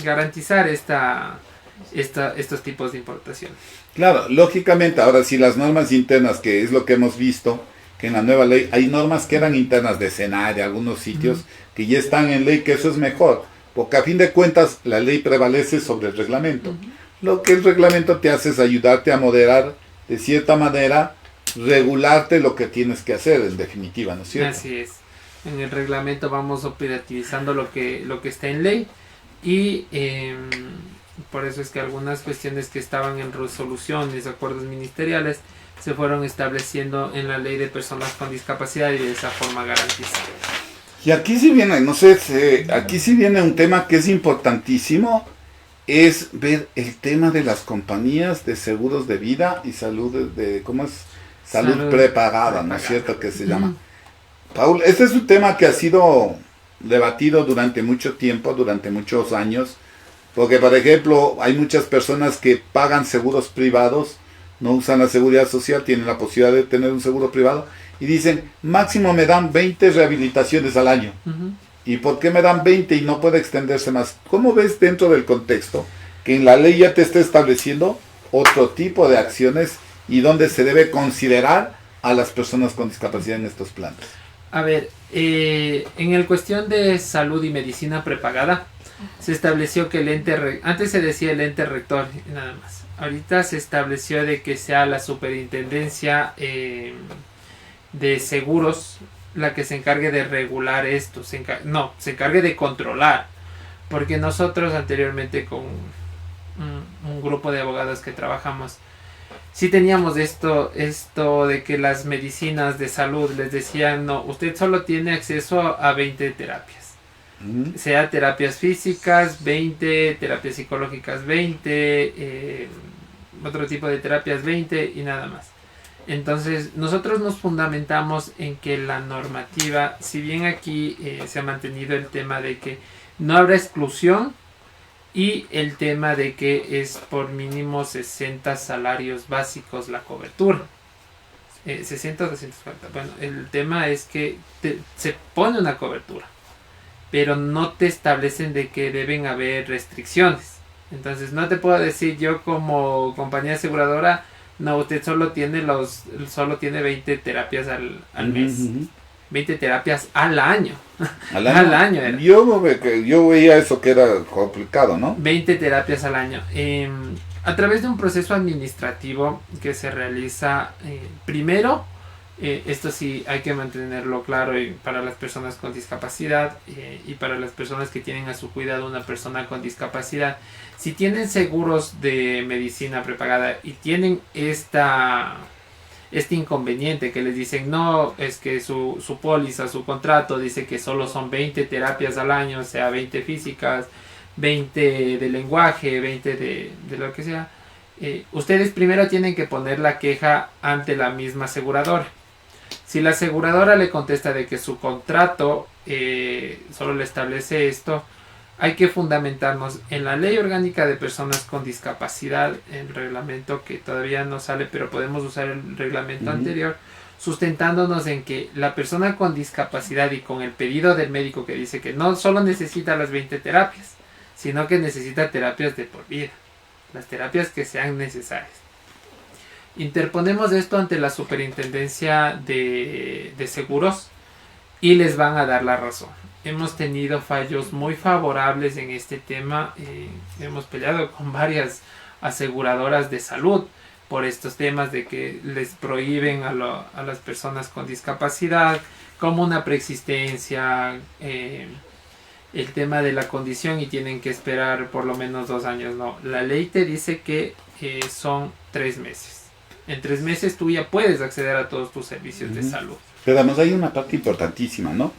garantizar estos tipos de importación. Claro, lógicamente, ahora sí las normas internas, que es lo que hemos visto, que en la nueva ley hay normas que eran internas de SENA, de algunos sitios, que ya están en ley, que eso es mejor, porque a fin de cuentas la ley prevalece sobre el reglamento. Lo que el reglamento te hace es ayudarte a moderar, de cierta manera, regularte lo que tienes que hacer, en definitiva, ¿no es cierto? Así es. En el reglamento vamos operativizando lo que está en ley y por eso es que algunas cuestiones que estaban en resoluciones, acuerdos ministeriales, se fueron estableciendo en la ley de personas con discapacidad y de esa forma garantizar. Y aquí sí viene, no sé, aquí sí viene un tema que es importantísimo, es ver el tema de las compañías de seguros de vida y salud, ¿cómo es? Salud prepagada, ¿no es cierto? Que se llama. Paul, este es un tema que ha sido debatido durante mucho tiempo, durante muchos años, porque por ejemplo hay muchas personas que pagan seguros privados, no usan la seguridad social, tienen la posibilidad de tener un seguro privado y dicen, máximo me dan 20 rehabilitaciones al año. ¿Y por qué me dan 20 y no puede extenderse más? ¿Cómo ves dentro del contexto que en la ley ya te está estableciendo otro tipo de acciones y dónde se debe considerar a las personas con discapacidad en estos planes? A ver, en el cuestión de salud y medicina prepagada, se estableció que el ente, antes se decía el ente rector, nada más. Ahorita se estableció de que sea la superintendencia de seguros la que se encargue de regular esto, se encargue de controlar, porque nosotros anteriormente con un grupo de abogados que trabajamos, sí teníamos esto de que las medicinas de salud les decían, no, usted solo tiene acceso a 20 terapias, sea terapias físicas 20, terapias psicológicas 20, otro tipo de terapias 20 y nada más. Entonces nosotros nos fundamentamos en que la normativa, si bien aquí se ha mantenido el tema de que no habrá exclusión, y el tema de que es por mínimo 60 salarios básicos la cobertura. 60 o 240. Bueno, el tema es que se pone una cobertura, pero no te establecen de que deben haber restricciones. Entonces no te puedo decir yo como compañía aseguradora, no, usted solo tiene 20 terapias al mes. 20 terapias al año. Al año, al año era. Yo veía eso que era complicado, ¿no? 20 terapias al año. A través de un proceso administrativo que se realiza primero, esto sí hay que mantenerlo claro para las personas con discapacidad y para las personas que tienen a su cuidado una persona con discapacidad. Si tienen seguros de medicina prepagada y tienen este inconveniente que les dicen no, es que su póliza, su contrato dice que solo son 20 terapias al año, o sea 20 físicas, 20 de lenguaje, 20 de lo que sea, ustedes primero tienen que poner la queja ante la misma aseguradora. Si la aseguradora le contesta de que su contrato solo le establece esto, hay que fundamentarnos en la Ley Orgánica de Personas con Discapacidad, el reglamento que todavía no sale, pero podemos usar el reglamento anterior, sustentándonos en que la persona con discapacidad y con el pedido del médico que dice que no solo necesita las 20 terapias, sino que necesita terapias de por vida, las terapias que sean necesarias. Interponemos esto ante la Superintendencia de Seguros y les van a dar la razón. Hemos tenido fallos muy favorables en este tema. Hemos peleado con varias aseguradoras de salud por estos temas de que les prohíben a las personas con discapacidad como una preexistencia, el tema de la condición y tienen que esperar por lo menos 2 años. No, la ley te dice que son 3 meses. En 3 meses tú ya puedes acceder a todos tus servicios de salud. Pero además hay una parte importantísima, ¿no?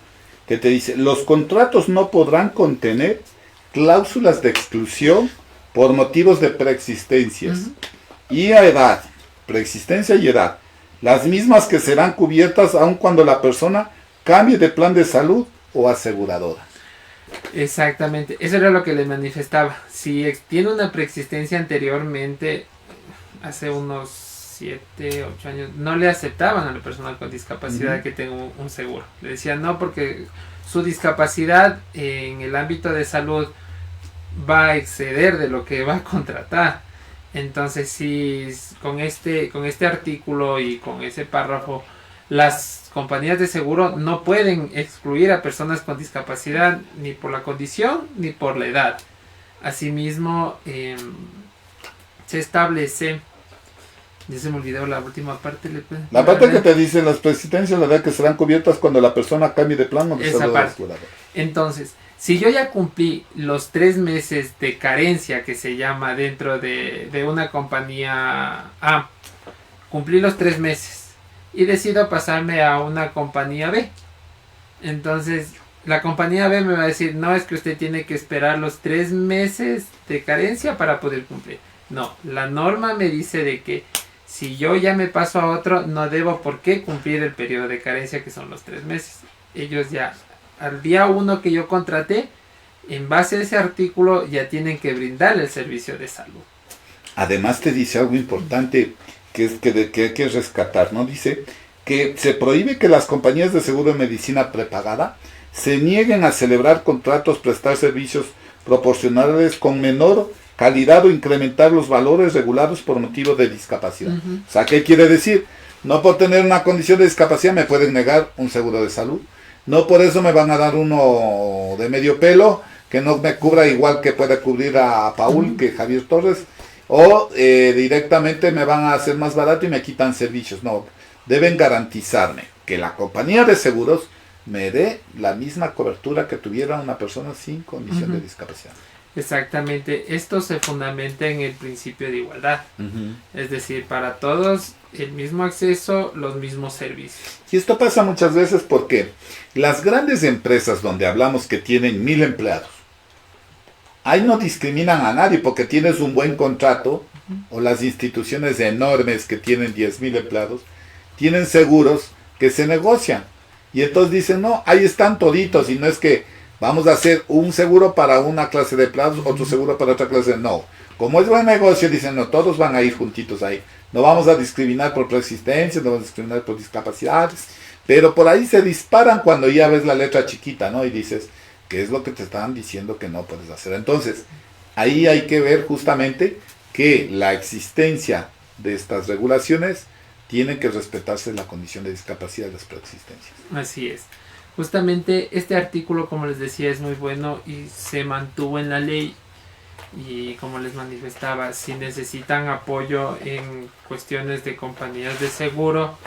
Que te dice, los contratos no podrán contener cláusulas de exclusión por motivos de preexistencias y a edad, preexistencia y edad, las mismas que serán cubiertas aun cuando la persona cambie de plan de salud o aseguradora. Exactamente, eso era lo que le manifestaba. Si tiene una preexistencia anteriormente, hace unos 7, 8 años, no le aceptaban a la persona con discapacidad que tenga un seguro. Le decían no, porque su discapacidad en el ámbito de salud va a exceder de lo que va a contratar. Entonces, si con este artículo y con ese párrafo, las compañías de seguro no pueden excluir a personas con discapacidad ni por la condición ni por la edad. Asimismo, se establece... Ya se me olvidó la última parte. La parte que te dice las preexistencias, la edad que serán cubiertas cuando la persona cambie de plan o de salud. Entonces, si yo ya cumplí los 3 meses de carencia que se llama dentro de una compañía A, cumplí los 3 meses y decido pasarme a una compañía B. Entonces, la compañía B me va a decir, no, es que usted tiene que esperar los 3 meses de carencia para poder cumplir. No, la norma me dice de que si yo ya me paso a otro, no debo por qué cumplir el periodo de carencia que son los 3 meses. Ellos ya, al día 1 que yo contraté, en base a ese artículo ya tienen que brindarle el servicio de salud. Además te dice algo importante que hay que rescatar, ¿no? Dice que se prohíbe que las compañías de seguro de medicina prepagada se nieguen a celebrar contratos, prestar servicios proporcionales con menor calidad o incrementar los valores regulados por motivo de discapacidad. O sea, ¿qué quiere decir? No por tener una condición de discapacidad me pueden negar un seguro de salud. No por eso me van a dar uno de medio pelo que no me cubra igual que puede cubrir a Paul, que Javier Torres, o directamente me van a hacer más barato y me quitan servicios. No, deben garantizarme que la compañía de seguros me dé la misma cobertura que tuviera una persona sin condición de discapacidad. Exactamente, esto se fundamenta en el principio de igualdad, es decir, para todos el mismo acceso, los mismos servicios. Y esto pasa muchas veces porque las grandes empresas donde hablamos que tienen 1000 empleados, ahí no discriminan a nadie porque tienes un buen contrato, o las instituciones enormes que tienen 10,000 empleados, tienen seguros que se negocian. Y entonces dicen, no, ahí están toditos y no es que vamos a hacer un seguro para una clase de platos, otro seguro para otra clase de... No, como es buen negocio, dicen, no, todos van a ir juntitos ahí. No vamos a discriminar por preexistencia, no vamos a discriminar por discapacidades, pero por ahí se disparan cuando ya ves la letra chiquita, ¿no? Y dices, ¿qué es lo que te estaban diciendo que no puedes hacer? Entonces, ahí hay que ver justamente que la existencia de estas regulaciones tiene que respetarse la condición de discapacidad de las preexistencias. Así es. Justamente este artículo, como les decía, es muy bueno y se mantuvo en la ley. Y como les manifestaba, si necesitan apoyo en cuestiones de compañías de seguro,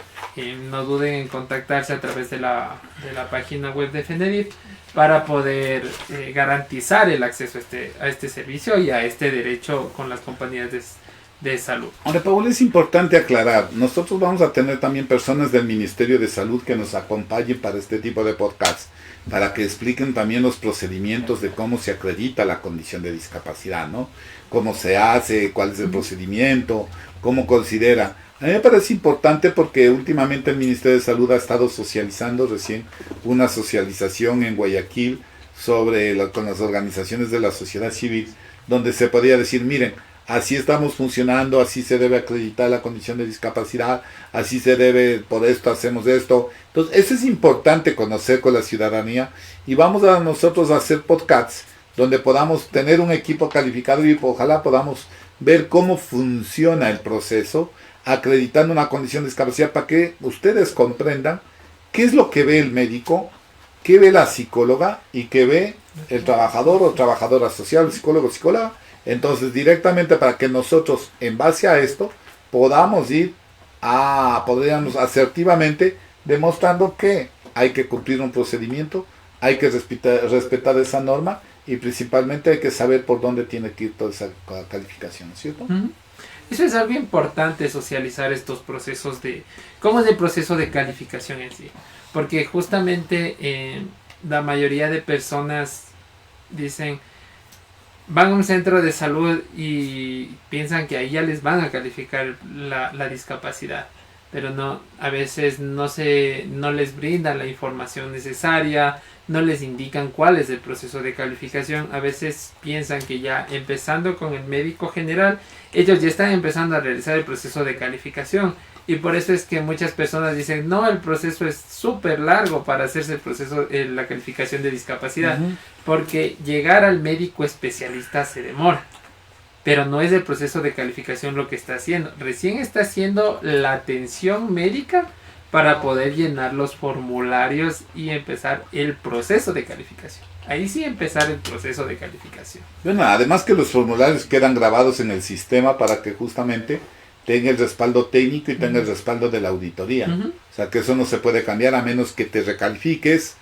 no duden en contactarse a través de la página web de FENEDIF para poder garantizar el acceso a este servicio y a este derecho con las compañías de salud. Ahora, Paul, es importante aclarar, nosotros vamos a tener también personas del Ministerio de Salud que nos acompañen para este tipo de podcasts, para que expliquen también los procedimientos de cómo se acredita la condición de discapacidad, ¿no? Cómo se hace, cuál es el procedimiento, cómo considera. A mí me parece importante porque últimamente el Ministerio de Salud ha estado socializando recién una socialización en Guayaquil con las organizaciones de la sociedad civil, donde se podía decir, miren, así estamos funcionando, así se debe acreditar la condición de discapacidad, así se debe, por esto hacemos esto. Entonces, eso es importante conocer con la ciudadanía y vamos a nosotros a hacer podcasts donde podamos tener un equipo calificado y ojalá podamos ver cómo funciona el proceso acreditando una condición de discapacidad para que ustedes comprendan qué es lo que ve el médico, qué ve la psicóloga y qué ve el trabajador o trabajadora social, el psicólogo o psicóloga. Entonces, directamente para que nosotros, en base a esto, podamos podríamos asertivamente demostrando que hay que cumplir un procedimiento, hay que respetar esa norma y principalmente hay que saber por dónde tiene que ir toda esa calificación, ¿cierto? Eso es algo importante, socializar estos procesos cómo es el proceso de calificación en sí. Porque justamente la mayoría de personas dicen, van a un centro de salud y piensan que ahí ya les van a calificar la discapacidad, pero no, a veces no les brindan la información necesaria, no les indican cuál es el proceso de calificación. A veces piensan que ya empezando con el médico general, ellos ya están empezando a realizar el proceso de calificación. Y por eso es que muchas personas dicen, no, el proceso es súper largo para hacerse el proceso, la calificación de discapacidad, porque llegar al médico especialista se demora. Pero no es el proceso de calificación lo que está haciendo. Recién está haciendo la atención médica para poder llenar los formularios y empezar el proceso de calificación. Ahí sí empezar el proceso de calificación. Bueno, además que los formularios quedan grabados en el sistema para que justamente tenga el respaldo técnico y tenga el respaldo de la auditoría. O sea, que eso no se puede cambiar a menos que te recalifiques,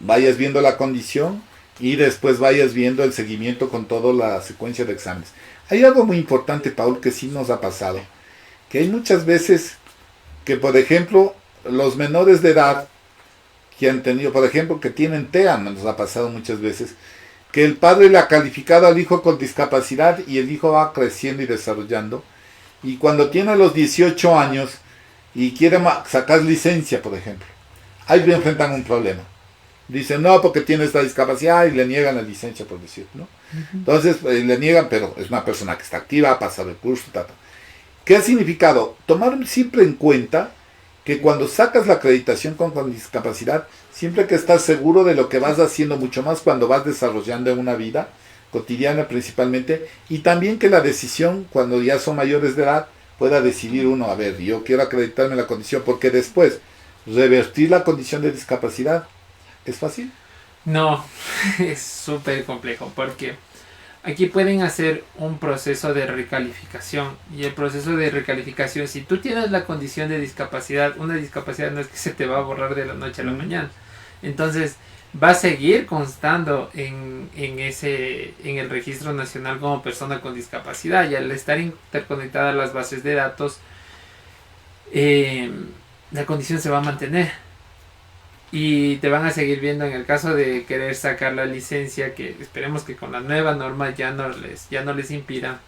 vayas viendo la condición y después vayas viendo el seguimiento con toda la secuencia de exámenes. Hay algo muy importante, Paul, que sí nos ha pasado, que hay muchas veces que, por ejemplo, los menores de edad que han tenido, por ejemplo, que tienen TEA, nos ha pasado muchas veces, que el padre le ha calificado al hijo con discapacidad y el hijo va creciendo y desarrollando. Y cuando tiene los 18 años y quiere sacar licencia, por ejemplo, ahí le enfrentan un problema. Dicen, no, porque tiene esta discapacidad y le niegan la licencia, por decirlo, ¿no? Entonces, le niegan, pero es una persona que está activa, ha pasado el curso, ¿Qué ha significado? Tomar siempre en cuenta que cuando sacas la acreditación con discapacidad, siempre que estás seguro de lo que vas haciendo, mucho más cuando vas desarrollando en una vida cotidiana principalmente, y también que la decisión, cuando ya son mayores de edad, pueda decidir uno, a ver, yo quiero acreditarme la condición, porque después, revertir la condición de discapacidad, ¿es fácil? No, es súper complejo, porque aquí pueden hacer un proceso de recalificación, y el proceso de recalificación, si tú tienes la condición de discapacidad, una discapacidad no es que se te va a borrar de la noche a la mañana, entonces va a seguir constando en el registro nacional como persona con discapacidad, y al estar interconectada a las bases de datos, la condición se va a mantener y te van a seguir viendo en el caso de querer sacar la licencia, que esperemos que con la nueva norma ya no les impidan,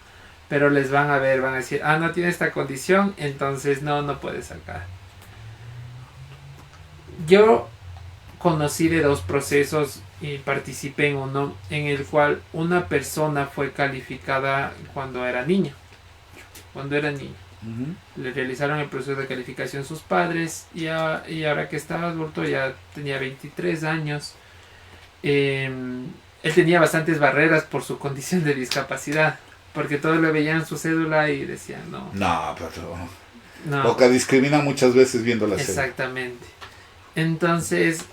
pero les van a ver, van a decir, no tiene esta condición, entonces no puede sacar. conocí de dos procesos y participé en uno en el cual una persona fue calificada cuando era niño. Cuando era niño. Le realizaron el proceso de calificación sus padres y ahora que estaba adulto ya tenía 23 años. Él tenía bastantes barreras por su condición de discapacidad, porque todos le veían su cédula y decían no. No, pero... No. Porque discriminan muchas veces viendo la cédula. Exactamente. Entonces,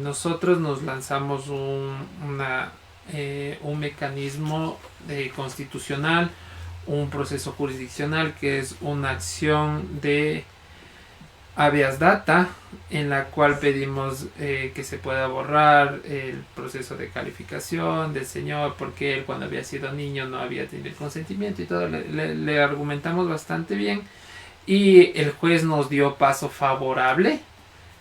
nosotros nos lanzamos un mecanismo constitucional, un proceso jurisdiccional que es una acción de habeas data en la cual pedimos que se pueda borrar el proceso de calificación del señor porque él cuando había sido niño no había tenido el consentimiento y todo. Le argumentamos bastante bien y el juez nos dio paso favorable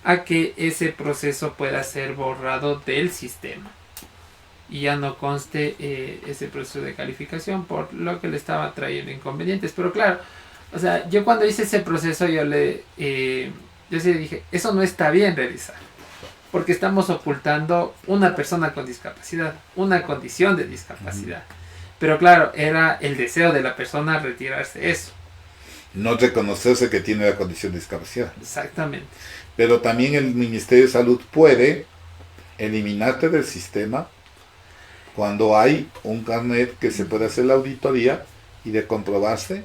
a que ese proceso pueda ser borrado del sistema y ya no conste ese proceso de calificación por lo que le estaba trayendo inconvenientes. Pero claro, o sea, yo cuando hice ese proceso yo sí dije, eso no está bien realizar, porque estamos ocultando una persona con discapacidad, una condición de discapacidad. Pero claro, era el deseo de la persona retirarse eso. No reconocerse que tiene la condición de discapacidad. Exactamente. Pero también el Ministerio de Salud puede eliminarte del sistema cuando hay un carnet que se puede hacer la auditoría y de comprobarse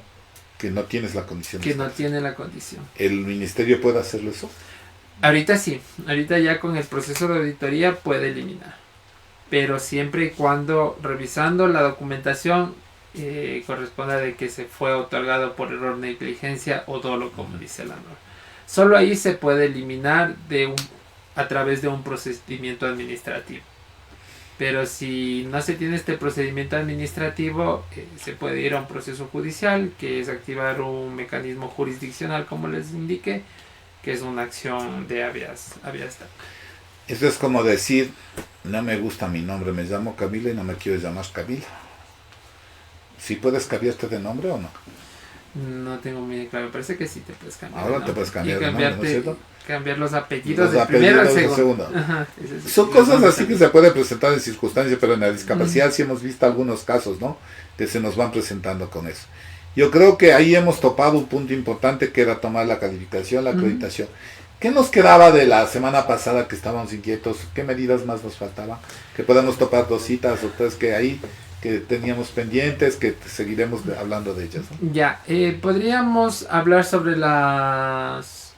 que no tienes la condición. Que no tiene la condición. ¿El ministerio puede hacerlo eso? Ahorita sí, ahorita ya con el proceso de auditoría puede eliminar. Pero siempre y cuando revisando la documentación corresponda de que se fue otorgado por error, negligencia o dolo, como dice la norma. Solo ahí se puede eliminar a través de un procedimiento administrativo. Pero si no se tiene este procedimiento administrativo, se puede ir a un proceso judicial, que es activar un mecanismo jurisdiccional, como les indiqué, que es una acción de habeas data. Eso es como decir, no me gusta mi nombre, me llamo Camila y no me quiero llamar Camila. ¿Sí puedes cambiarte de nombre o no? No tengo muy claro, me parece que sí te puedes cambiar. Ahora te puedes cambiar de nombre, ¿no es cierto? Cambiar los apellidos Los del primero al apellidos del segundo. segundo. Ajá, Son cosas así que se pueden presentar en circunstancias, pero en la discapacidad sí hemos visto algunos casos, ¿no? Que se nos van presentando con eso. Yo creo que ahí hemos topado un punto importante que era tomar la calificación, la acreditación. ¿Qué nos quedaba de la semana pasada que estábamos inquietos? ¿Qué medidas más nos faltaban? Que podemos topar 2 citas o 3 que ahí que teníamos pendientes, que seguiremos hablando de ellas, ¿no? Ya, podríamos hablar sobre los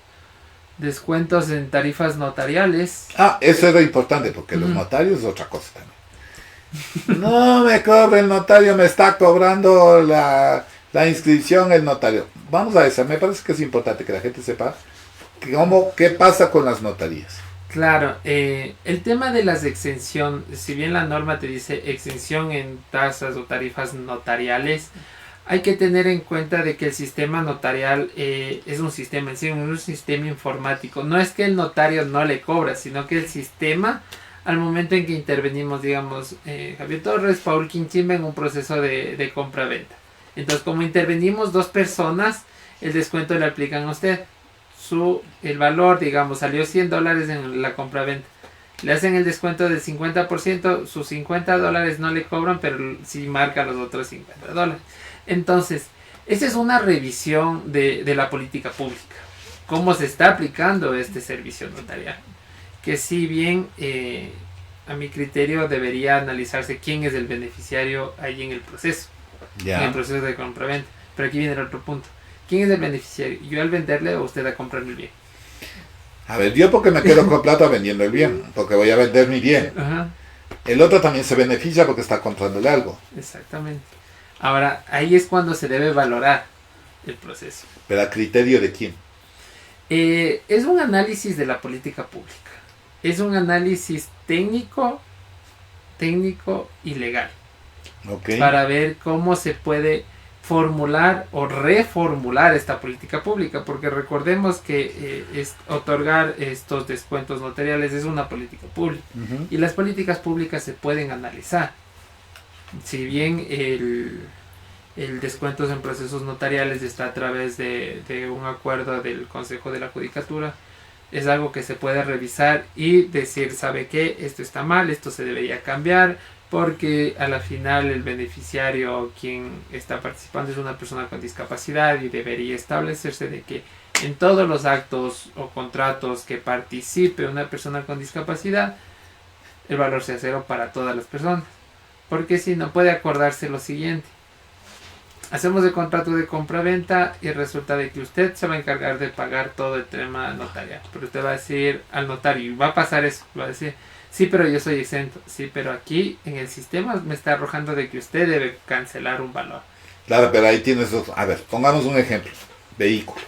descuentos en tarifas notariales. Ah, eso era importante, porque los notarios es otra cosa también. No me cobre el notario, me está cobrando la inscripción el notario. Vamos a eso, me parece que es importante que la gente sepa qué pasa con las notarías. Claro, el tema de las exención, si bien la norma te dice exención en tasas o tarifas notariales, hay que tener en cuenta de que el sistema notarial es un sistema en sí, un sistema informático. No es que el notario no le cobra, sino que el sistema, al momento en que intervenimos, digamos, Javier Torres, Paul Quinchimba en un proceso de compra-venta. Entonces, como intervenimos 2 personas, el descuento le aplican a usted. El valor, digamos, salió $100 en la compra-venta. Le hacen el descuento del 50%, sus $50 no le cobran, pero sí marca los otros $50. Entonces, esa es una revisión de la política pública. Cómo se está aplicando este servicio notarial. Que si bien, a mi criterio, debería analizarse quién es el beneficiario ahí en el proceso. Ya. En el proceso de compra-venta. Pero aquí viene el otro punto. ¿Quién es el beneficiario? ¿Yo al venderle o usted a comprarme el bien? A ver, yo porque me quedo con plata vendiendo el bien, porque voy a vender mi bien. Ajá. El otro también se beneficia porque está comprándole algo. Exactamente. Ahora, ahí es cuando se debe valorar el proceso. ¿Pero a criterio de quién? Es un análisis de la política pública. Es un análisis técnico y legal. Okay. Para ver cómo se puede formular o reformular esta política pública, porque recordemos que otorgar estos descuentos notariales es una política pública y las políticas públicas se pueden analizar. Si bien el descuento en procesos notariales está a través de un acuerdo del Consejo de la Judicatura, es algo que se puede revisar y decir, ¿sabe qué? Esto está mal, esto se debería cambiar, porque a la final el beneficiario, quien está participando, es una persona con discapacidad y debería establecerse de que en todos los actos o contratos que participe una persona con discapacidad, el valor sea cero para todas las personas. Porque si no, puede acordarse lo siguiente: hacemos el contrato de compra-venta y resulta de que usted se va a encargar de pagar todo el tema notarial, pero usted va a decir al notario, y va a pasar eso, va a decir, sí, pero yo soy exento, sí, pero aquí en el sistema me está arrojando de que usted debe cancelar un valor. Claro, pero ahí tienes otro. A ver, pongamos un ejemplo. Vehículo.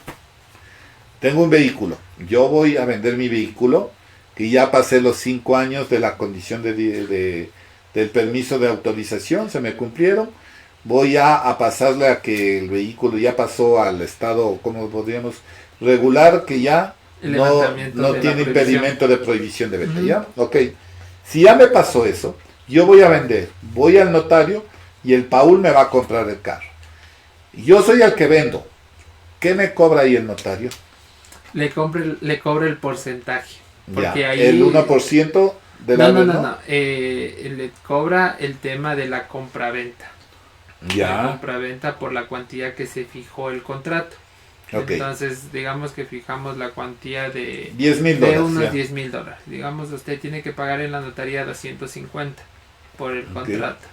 Tengo un vehículo. Yo voy a vender mi vehículo, que ya pasé los 5 años de la condición del permiso de autorización, se me cumplieron. Voy a pasarle a que el vehículo ya pasó al estado, ¿cómo podríamos? Regular, que ya no tiene impedimento de prohibición de venta. ¿Ya? Ok. Si ya me pasó eso, yo voy a vender, voy al notario y el Paul me va a comprar el carro. Yo soy el que vendo. ¿Qué me cobra ahí el notario? Le cobra el porcentaje. Porque Ya, ahí, el 1% de la venta. No. Le cobra el tema de la compraventa. Ya. La compraventa por la cuantía que se fijó el contrato. Okay. Entonces, digamos que fijamos la cuantía de $10,000. De unos $10,000. Digamos, usted tiene que pagar en la notaría 250 por el contrato.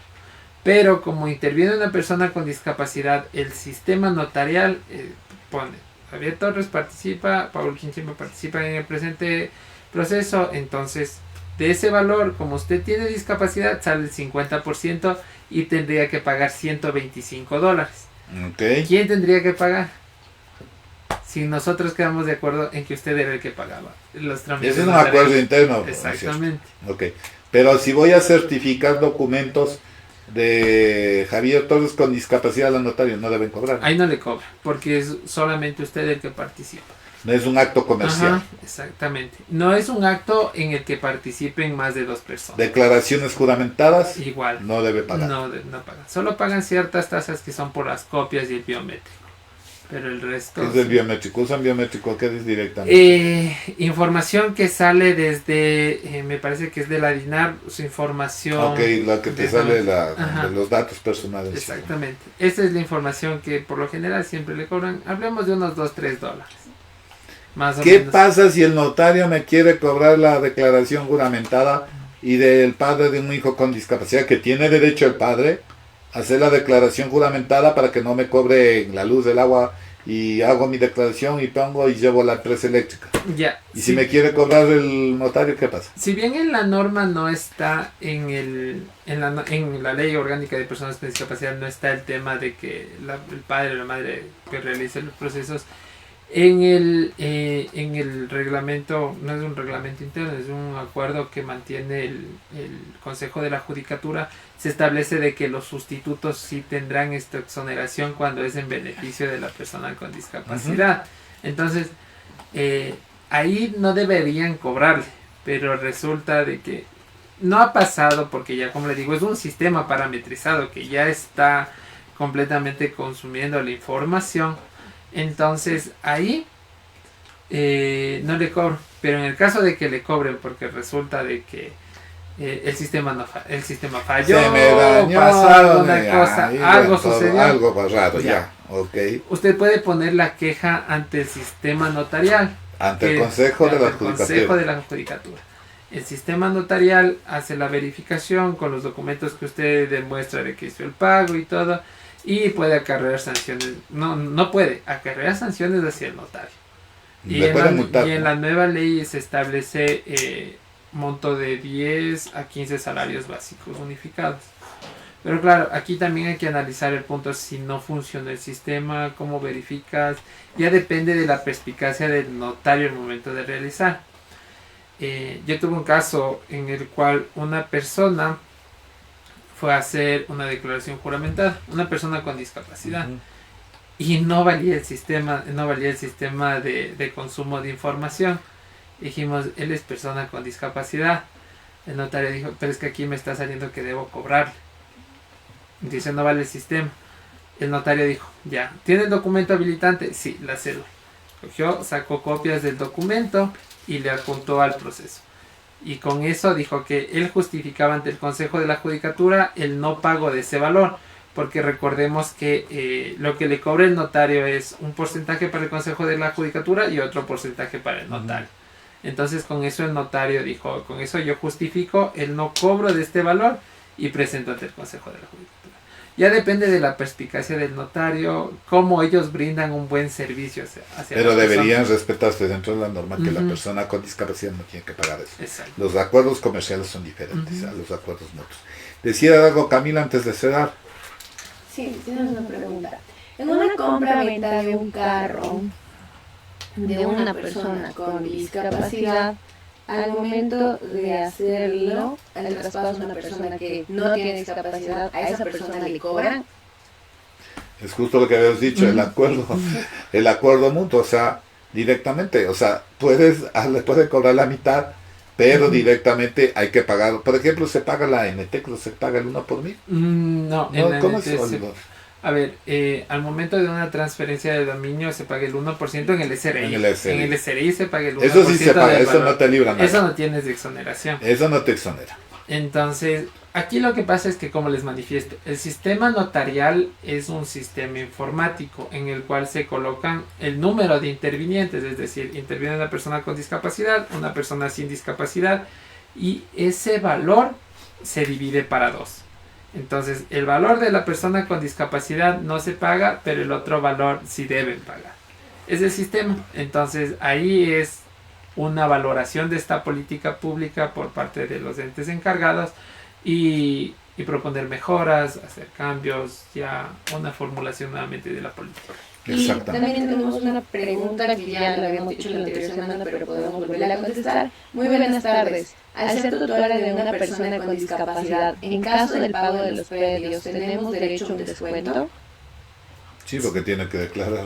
Pero como interviene una persona con discapacidad, el sistema notarial pone: Javier Torres participa, Paul Quinchimba participa en el presente proceso. Entonces, de ese valor, como usted tiene discapacidad, sale el 50% y tendría que pagar $125. Okay. ¿Quién tendría que pagar? Si nosotros quedamos de acuerdo en que usted era el que pagaba los trámites. Ese es un acuerdo interno. Exactamente. Ok. Pero si voy a certificar documentos de Javier Torres con discapacidad, los notarios no deben cobrar. Ahí no le cobra, porque es solamente usted el que participa. No es un acto comercial. Ajá, exactamente. No es un acto en el que participen más de 2 personas. Declaraciones juramentadas. Igual. No debe pagar. No pagan. Solo pagan ciertas tasas que son por las copias y el biométrico. Pero el resto... ¿Qué es el biométrico? ¿Usan biométrico? ¿Qué es directamente? Información que sale desde, me parece que es de la DINAR, su información... Ok, la que te sale de los datos personales. Exactamente. Esa es la información que por lo general siempre le cobran. Hablemos de unos $2-3. Más o ¿Qué menos. pasa si el notario me quiere cobrar la declaración juramentada y del padre de un hijo con discapacidad, que tiene derecho el padre a hacer la declaración juramentada para que no me cobre la luz del agua, y hago mi declaración y pongo y llevo la empresa eléctrica? Ya. Y si me quiere cobrar el notario, ¿qué pasa? Si bien en la norma no está, en la ley orgánica de personas con discapacidad no está el tema de que el padre o la madre que realice los procesos, en el reglamento, no es un reglamento interno, es un acuerdo que mantiene el Consejo de la Judicatura, se establece de que los sustitutos sí tendrán esta exoneración cuando es en beneficio de la persona con discapacidad. Entonces, ahí no deberían cobrarle, pero resulta de que no ha pasado, porque ya, como le digo, es un sistema parametrizado que ya está completamente consumiendo la información. Entonces ahí no le cobro, pero en el caso de que le cobren, porque resulta de que el sistema falló, se me dañó, pasó alguna cosa, algo sucedió, algo raro, ya. Okay. Usted puede poner la queja ante el sistema notarial, ante el Consejo de la Judicatura. El sistema notarial hace la verificación con los documentos que usted demuestra de que hizo el pago y todo, y puede acarrear sanciones. No puede acarrear sanciones hacia el notario. Y en la nueva ley se establece monto de 10 a 15 salarios básicos unificados. Pero claro, aquí también hay que analizar el punto: si no funciona el sistema, cómo verificas. Ya depende de la perspicacia del notario al momento de realizar. Yo tuve un caso en el cual una persona fue a hacer una declaración juramentada, una persona con discapacidad, y no valía el sistema de consumo de información. Dijimos: él es persona con discapacidad. El notario dijo: pero es que aquí me está saliendo que debo cobrarle. Dice: no vale el sistema. El notario dijo: ya, ¿tiene el documento habilitante? Sí, la cédula. Cogió, sacó copias del documento y le adjuntó al proceso. Y con eso dijo que él justificaba ante el Consejo de la Judicatura el no pago de ese valor, porque recordemos que lo que le cobra el notario es un porcentaje para el Consejo de la Judicatura y otro porcentaje para el notario. Entonces con eso el notario dijo, con eso yo justifico el no cobro de este valor y presento ante el Consejo de la Judicatura. Ya depende de la perspicacia del notario, cómo ellos brindan un buen servicio hacia Pero las deberían personas. respetarse dentro de la norma que la persona con discapacidad no tiene que pagar eso. Exacto. Los acuerdos comerciales son diferentes a los acuerdos mutuos. Decía algo, Camila, antes de cerrar. Sí, tienes una pregunta. En una compra-venta de un carro de una persona con discapacidad, al momento de hacerlo, el traspaso a una persona que no tiene discapacidad, a esa persona le cobran. Es justo lo que habías dicho, el acuerdo mutuo, o sea, directamente, o sea, le puedes cobrar la mitad, pero directamente hay que pagar. Por ejemplo, se paga la NT, se paga el 1 por 1000. No, en la ¿Cómo NT es? a ver, al momento de una transferencia de dominio se paga el 1% en el SRI. En el SRI. En el SRI se paga el 1%. Eso sí se paga, del eso valor. no te libra nada. Eso no tienes de exoneración. Eso no te exonera. Entonces, aquí lo que pasa es que, como les manifiesto, el sistema notarial es un sistema informático en el cual se colocan el número de intervinientes, es decir, interviene una persona con discapacidad, una persona sin discapacidad, y ese valor se divide para dos. Entonces, el valor de la persona con discapacidad no se paga, pero el otro valor sí deben pagar. Es el sistema. Entonces, ahí es una valoración de esta política pública por parte de los entes encargados y proponer mejoras, hacer cambios, ya una formulación nuevamente de la política. Y también tenemos una pregunta que ya la habíamos dicho la anterior semana, pero podemos volverla a contestar. Muy buenas tardes. Al ser tutora de una persona con discapacidad, en caso del pago de los predios, ¿tenemos derecho a un descuento? Sí, porque tiene que declarar.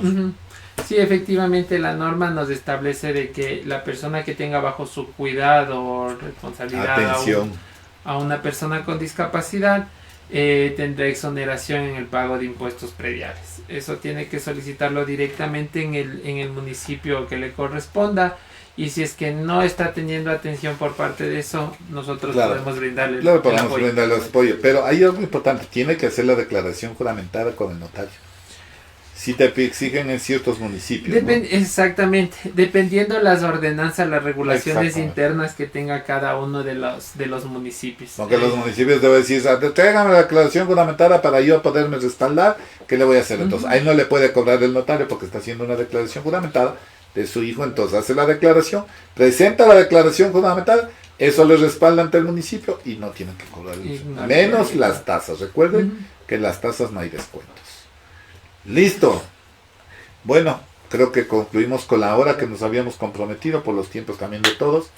Sí, efectivamente la norma nos establece de que la persona que tenga bajo su cuidado o responsabilidad a una persona con discapacidad tendrá exoneración en el pago de impuestos prediales. Eso tiene que solicitarlo directamente en el municipio que le corresponda, y si es que no está teniendo atención por parte de eso, nosotros podemos brindarle el apoyo. Pero hay algo importante, tiene que hacer la declaración juramentada con el notario. Si te exigen en ciertos municipios. ¿No? Exactamente, dependiendo las ordenanzas, las regulaciones internas que tenga cada uno de los municipios. Porque los municipios deben decir, tráigame la declaración juramentada para yo poderme respaldar, ¿qué le voy a hacer? Entonces, ahí no le puede cobrar el notario porque está haciendo una declaración juramentada de su hijo, entonces hace la declaración, presenta la declaración juramentada, eso le respalda ante el municipio y no tienen que cobrar menos las tasas. Recuerden que en las tasas no hay descuentos. Listo. Bueno, creo que concluimos con la hora que nos habíamos comprometido por los tiempos también de todos.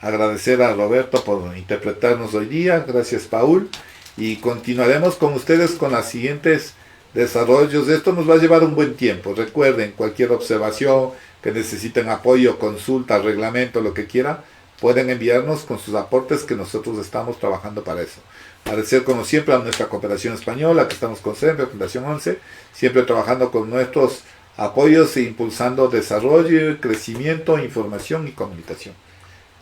Agradecer a Roberto por interpretarnos hoy día. Gracias, Paul. Y continuaremos con ustedes con los siguientes desarrollos. Esto nos va a llevar un buen tiempo. Recuerden, cualquier observación que necesiten apoyo, consulta, reglamento, lo que quieran, pueden enviarnos con sus aportes, que nosotros estamos trabajando para eso. Agradecer como siempre a nuestra cooperación española, que estamos con CEMPE, Fundación 11, siempre trabajando con nuestros apoyos e impulsando desarrollo, crecimiento, información y comunicación.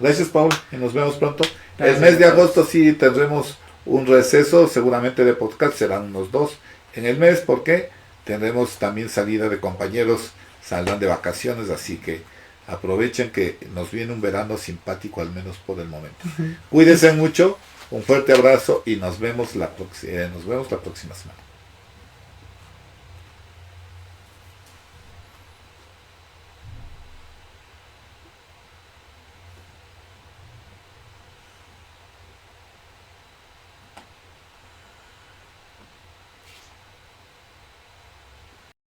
Gracias, Paul, y nos vemos pronto. Gracias. El mes de agosto sí tendremos un receso, seguramente de podcast, serán unos 2 en el mes, porque tendremos también salida de compañeros, saldrán de vacaciones, así que aprovechen que nos viene un verano simpático, al menos por el momento. Cuídense mucho. Un fuerte abrazo y nos vemos la próxima semana.